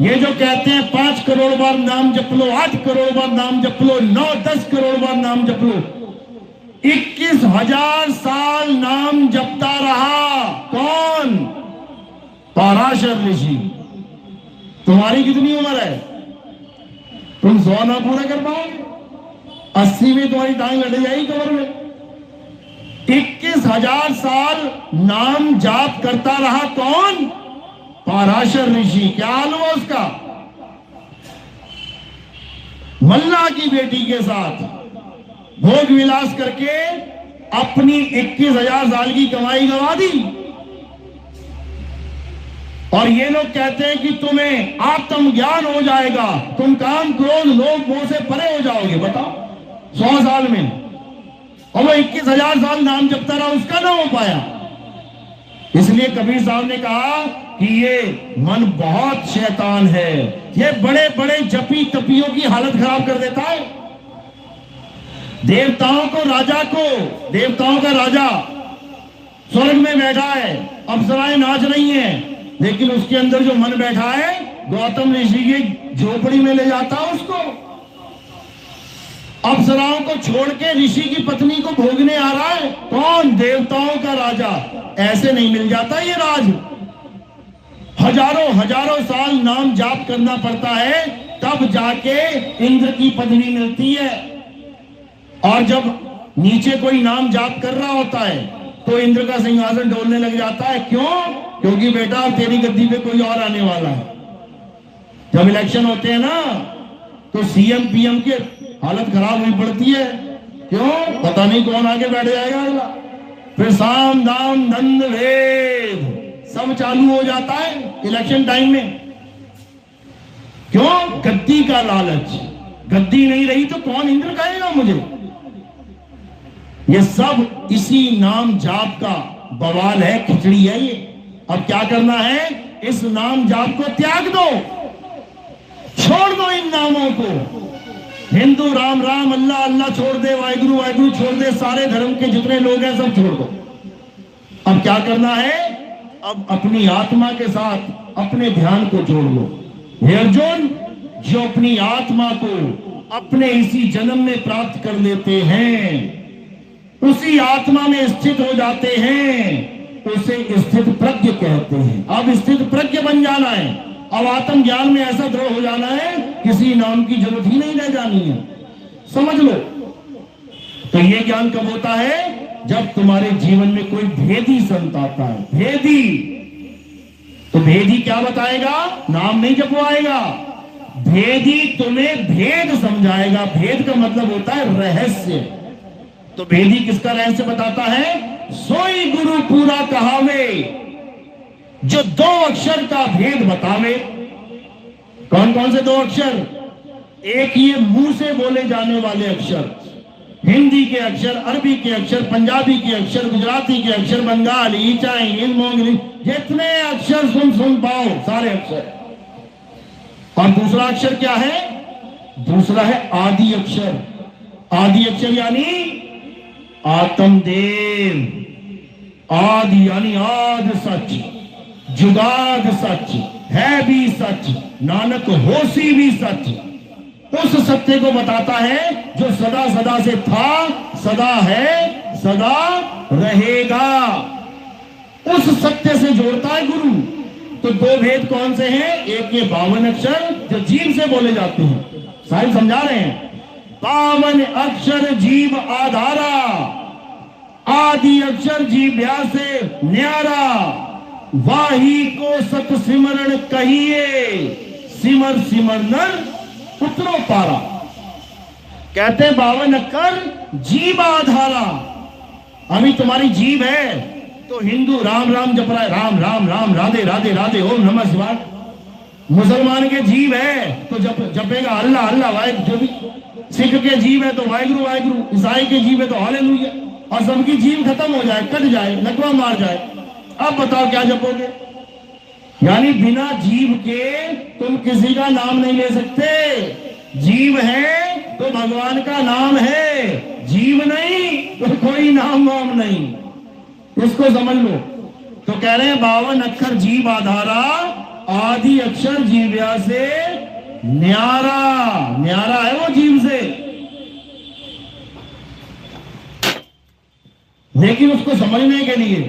ये जो कहते हैं 5 करोड़ बार नाम जप लो, 8 करोड़ बार नाम जप लो, 9-10 करोड़ बार नाम जप लो, 21,000 साल नाम जपता रहा कौन? पराशर ऋषि। तुम्हारी कितनी उम्र है? तुम 100 ना पूरा कर पाओगे, 80 में तुम्हारी टांग अड़ जाएगी कमर में। 21,000 साल नाम जाप करता रहा कौन? पराशर ऋषि। क्या हाल हुआ उसका? मल्ला की बेटी के साथ भोग विलास करके अपनी 21,000 साल की कमाई गंवा दी। और ये लोग कहते हैं कि तुम्हें आत्मज्ञान हो जाएगा, तुम काम क्रोध लोभ मोह से परे हो जाओगे। बताओ 100 साल में, और वो 21,000 साल नाम जपता रहा, उसका ना हो पाया। इसलिए कबीर साहब ने कहा कि ये मन बहुत शैतान है, ये बड़े बड़े जपी तपियों की हालत खराब कर देता है। देवताओं को, राजा को, देवताओं का राजा स्वर्ग में बैठा है, अप्सराएं नाच रही हैं, लेकिन उसके अंदर जो मन बैठा है गौतम ऋषि की झोपड़ी में ले जाता है उसको। अप्सराओं को छोड़ के ऋषि की पत्नी को भोगने आ रहा है। कौन? देवताओं का राजा। ऐसे नहीं मिल जाता ये राज। हजारों हजारों साल नाम जाप करना पड़ता है, तब जाके इंद्र की पदवी मिलती है। और जब नीचे कोई नाम जाप कर रहा होता है तो इंद्र का सिंहासन डोलने लग जाता है। क्यों? क्योंकि बेटा तेरी गद्दी पे कोई और आने वाला है। जब इलेक्शन होते हैं ना तो सीएम पीएम की हालत खराब हुई पड़ती है। क्यों? पता नहीं कौन आगे बैठ जाएगा अगला। फिर साम दाम दंड भेद सब चालू हो जाता है इलेक्शन टाइम में। क्यों? गद्दी का लालच। गद्दी नहीं रही तो कौन इंद्र कहेगा मुझे। ये सब इसी नाम जाप का बवाल है, खिचड़ी है ये। अब क्या करना है? इस नाम जाप को त्याग दो, छोड़ दो इन नामों को। हिंदू राम राम, अल्लाह अल्लाह छोड़ दे, वाहिगुरु वाहिगुरु छोड़ दे, सारे धर्म के जितने लोग हैं सब छोड़ दो। अब क्या करना है? अब अपनी आत्मा के साथ अपने ध्यान को जोड़ लो। हे अर्जुन, जो अपनी आत्मा को अपने इसी जन्म में प्राप्त कर लेते हैं, उसी आत्मा में स्थित हो जाते हैं, उसे स्थित प्रज्ञ कहते हैं। अब स्थित प्रज्ञ बन जाना है। अब आत्म ज्ञान में ऐसा दृढ़ हो जाना है, किसी नाम की जरूरत ही नहीं रह जानी है। समझ लो। तो ये ज्ञान कब होता है? जब तुम्हारे जीवन में कोई भेदी संत आता है। भेदी तो भेदी क्या बताएगा? नाम नहीं जपवाएगा। भेदी तुम्हें भेद समझाएगा। भेद का मतलब होता है रहस्य। तो भेदी किसका रहस्य बताता है? सोई गुरु पूरा कहावे, जो 2 अक्षर का भेद बतावे। कौन कौन से 2 अक्षर? एक ये मुंह से बोले जाने वाले अक्षर, हिंदी के अक्षर, अरबी के अक्षर, पंजाबी के अक्षर, गुजराती के अक्षर, बंगाली, चाइनीज, मोंगली, जितने अक्षर सुन पाओ सारे अक्षर। और दूसरा अक्षर क्या है? दूसरा है आदि अक्षर। आदि अक्षर यानी आत्मदेव। आदि यानी आद सच, जुगाद सच, है भी सच, नानक होसी भी सच। उस सत्य को बताता है जो सदा सदा से था, सदा है, सदा रहेगा। उस सत्य से जोड़ता है गुरु। तो 2 भेद कौन से हैं? एक ये 52 अक्षर जो जीव से बोले जाते हैं, साहिब समझा रहे हैं। 52 अक्षर जीव आधारा, आदि अक्षर जीव्या से न्यारा, वाही को सत सिमरण कहिए, सिमर सिमर नर उतरो पारा। कहते हैं 52 अक्षर जीव आधारा। अभी तुम्हारी जीव है तो हिंदू राम राम जप रहा है, राम राम राम, राधे राधे राधे, ओम नमः शिवाय। मुसलमान के जीव है तो जपेगा अल्लाह अल्लाह वाहिगुरु। जो भी सिख के जीव है तो वाहिगुरु वाहिगुरु, ईसाई के जीव है तो हालेलुया। और सबकी जीव खत्म हो जाए, कट जाए, लकवा मार जाए, अब बताओ क्या जपोगे? यानी बिना जीव के तुम किसी का नाम नहीं ले सकते। जीव है तो भगवान का नाम है, जीव नहीं तो कोई नाम वाम नहीं। इसको समझ लो। तो कह रहे हैं 52 अक्षर जीव आधारा, आदि अक्षर जीव्या से न्यारा। न्यारा है वो जीव से, लेकिन उसको समझने के लिए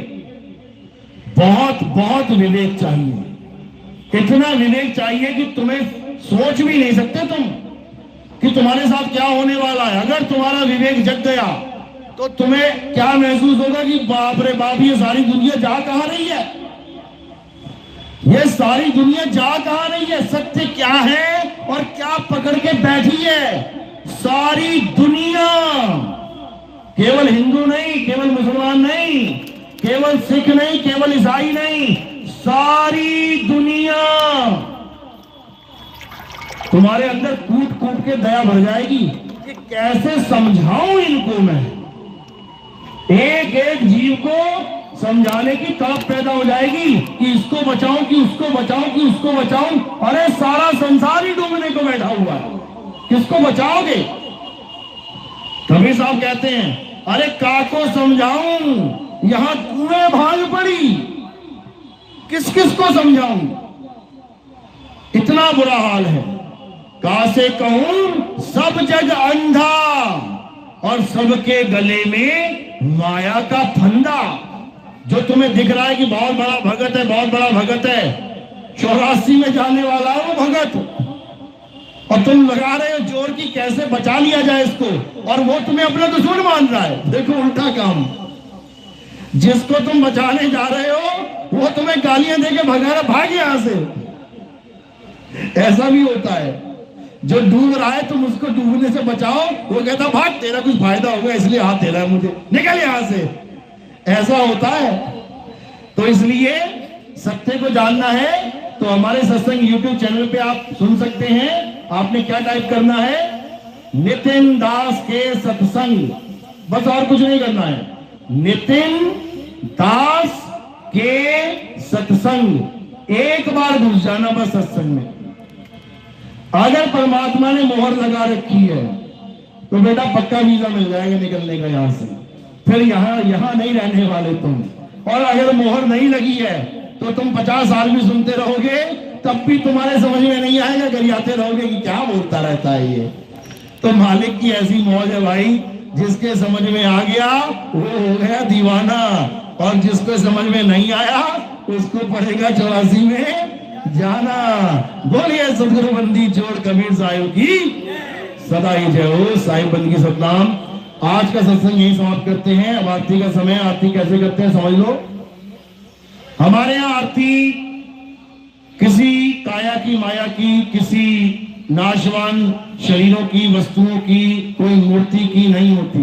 बहुत बहुत विवेक चाहिए। इतना विवेक चाहिए कि तुम्हें सोच भी नहीं सकते तुम कि तुम्हारे साथ क्या होने वाला है। अगर तुम्हारा विवेक जग गया तो तुम्हें क्या महसूस होगा कि बाप रे बाप, ये सारी दुनिया जा कहां रही है, ये सारी दुनिया जा कहां रही है, सत्य क्या है और क्या पकड़ के बैठी है। सारी दुनिया, केवल हिंदू नहीं, केवल मुसलमान नहीं, केवल सिख नहीं, केवल ईसाई नहीं, सारी दुनिया तुम्हारे अंदर कूट कूट के दया भर जाएगी कि कैसे समझाऊं इनको मैं। एक एक जीव को समझाने की तड़प पैदा हो जाएगी कि इसको बचाऊं, कि उसको बचाऊं, कि उसको बचाऊं। अरे सारा संसार ही डूबने को बैठा हुआ है, किसको बचाओगे? कबीर साहब कहते हैं, अरे काको समझाऊं, यहां कुएं भाग पड़ी, किस किस को समझाऊं, इतना बुरा हाल है। कासे कहूं सब जग अंधा और सबके गले में माया का फंदा। जो तुम्हें दिख रहा है कि बहुत बड़ा भगत है, बहुत बड़ा भगत है, 84 में जाने वाला है वो भगत, और तुम लगा रहे हो जोर की कैसे बचा लिया जाए इसको, और वो तुम्हें अपना दुश्मन मान रहा है। देखो उल्टा काम, जिसको तुम बचाने जा रहे हो वो तुम्हें गालियां देके भगा रहा, भाग यहां से। ऐसा भी होता है, जो डूब रहा है तुम उसको डूबने से बचाओ, वो कहता भाग, तेरा कुछ फायदा होगा इसलिए हाथ दे रहा है मुझे, निकल यहां से। ऐसा होता है। तो इसलिए सत्य को जानना है तो हमारे सत्संग YouTube चैनल पे आप सुन सकते हैं। आपने क्या टाइप करना है, नितिन दास के सत्संग, बस और कुछ नहीं करना है। नितिन दास के सत्संग, एक बार घुस जाना बस सत्संग में। अगर परमात्मा ने मोहर लगा रखी है तो बेटा पक्का वीजा मिल जाएगा निकलने का यहां से, फिर यहां नहीं रहने वाले तुम। और अगर मोहर नहीं लगी है तो तुम 50 साल भी सुनते रहोगे तब भी तुम्हारे समझ में नहीं आएगा, गरियाते रहोगे कि क्या बोलता रहता है ये। तो मालिक की ऐसी मौज है भाई, जिसके समझ में आ गया वो हो गया दीवाना, और जिसको समझ में नहीं आया उसको पड़ेगा 84 में जाना। बोलिए सदगुरु बंदी जोड़ कबीर साहिब की सदा ही जय हो। साहिब बंदी की सतनाम। आज का सत्संग यही समाप्त करते हैं। अब आरती का समय, आरती कैसे करते हैं समझ लो। हमारे यहाँ आरती किसी काया की माया की, किसी नाशवान शरीरों की, वस्तुओं की, कोई मूर्ति की नहीं होती।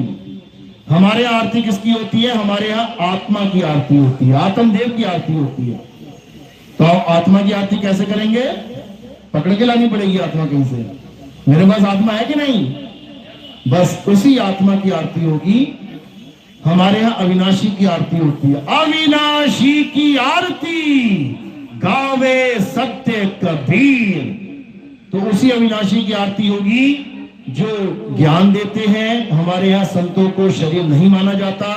हमारे यहाँ आरती किसकी होती है, हमारे यहाँ आत्मा की आरती होती है, आत्मदेव की आरती होती है। तो आत्मा की आरती कैसे करेंगे, पकड़ के लानी पड़ेगी आत्मा कहीं से। मेरे पास आत्मा है कि नहीं, बस उसी आत्मा की आरती होगी। हमारे यहाँ अविनाशी की आरती होती है। अविनाशी की आरती गावे सत्य कबीर, तो उसी अविनाशी की आरती होगी जो ज्ञान देते हैं। हमारे यहाँ संतों को शरीर नहीं माना जाता,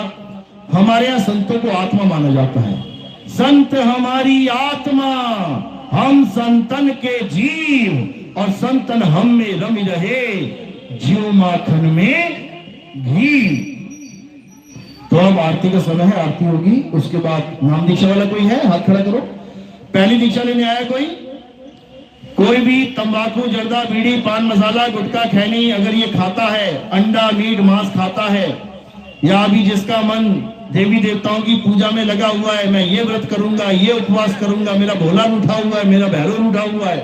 हमारे यहाँ संतों को आत्मा माना जाता है। संत हमारी आत्मा, हम संतन के जीव, और संतन हम में रमी रहे, जीव माखन में घी। तो अब आरती का समय है, आरती होगी। उसके बाद नाम दीक्षा वाला कोई है, हाथ खड़ा करो। पहली दीक्षा लेने आया कोई भी तंबाकू, जर्दा, बीड़ी, पान मसाला, गुटखा, खैनी अगर ये खाता है, अंडा, मीट, मांस खाता है, या अभी जिसका मन देवी देवताओं की पूजा में लगा हुआ है, मैं ये व्रत करूंगा, ये उपवास करूंगा, मेरा भोला उठा हुआ है, मेरा भैरव उठा हुआ है,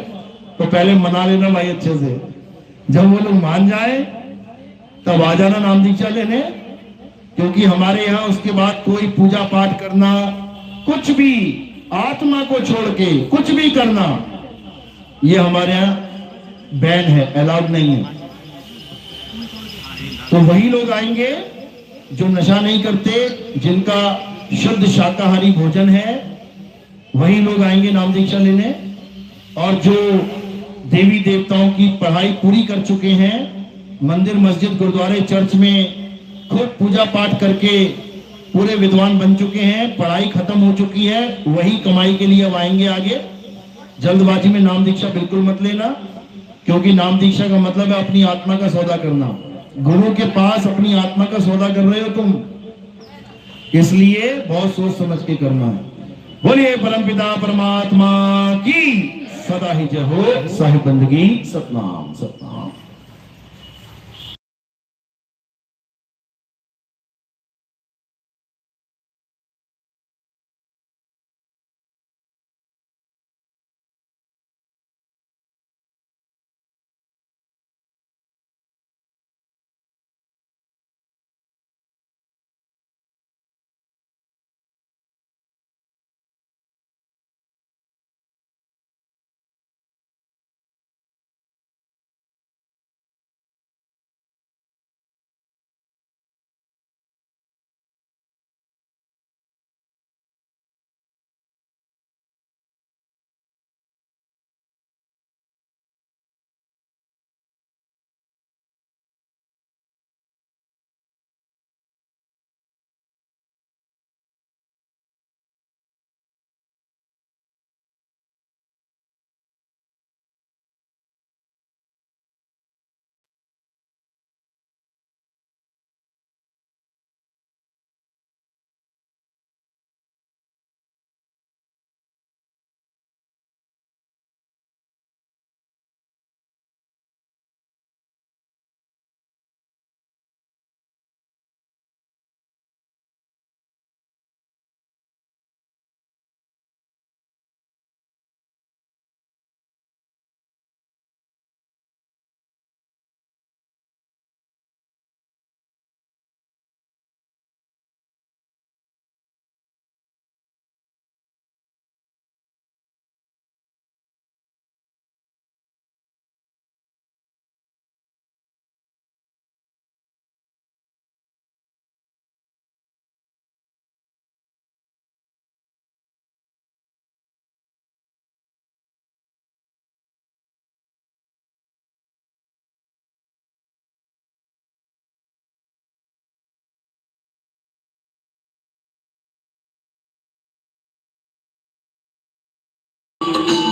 तो पहले मना लेना भाई अच्छे से। जब वो लोग मान जाए तब आ जाना नाम दीक्षा लेने, क्योंकि हमारे यहाँ उसके बाद कोई पूजा पाठ करना, कुछ भी आत्मा को छोड़ के कुछ भी करना, ये हमारे यहाँ बैन है, अलाउड नहीं है। तो वही लोग आएंगे जो नशा नहीं करते, जिनका शुद्ध शाकाहारी भोजन है, वही लोग आएंगे नाम दीक्षा लेने। और जो देवी देवताओं की पढ़ाई पूरी कर चुके हैं, मंदिर, मस्जिद, गुरुद्वारे, चर्च में खूब पूजा पाठ करके पूरे विद्वान बन चुके हैं, पढ़ाई खत्म हो चुकी है, वही कमाई के लिए अब आएंगे आगे। जल्दबाजी में नाम दीक्षा बिल्कुल मत लेना, क्योंकि नाम दीक्षा का मतलब है अपनी आत्मा का सौदा करना। गुरु के पास अपनी आत्मा का सौदा कर रहे हो तुम, इसलिए बहुत सोच समझ के करना है। बोलिए परमपिता परमात्मा की सदा ही जय हो। साहिब बंदगी सतनाम सतनाम। Thank you.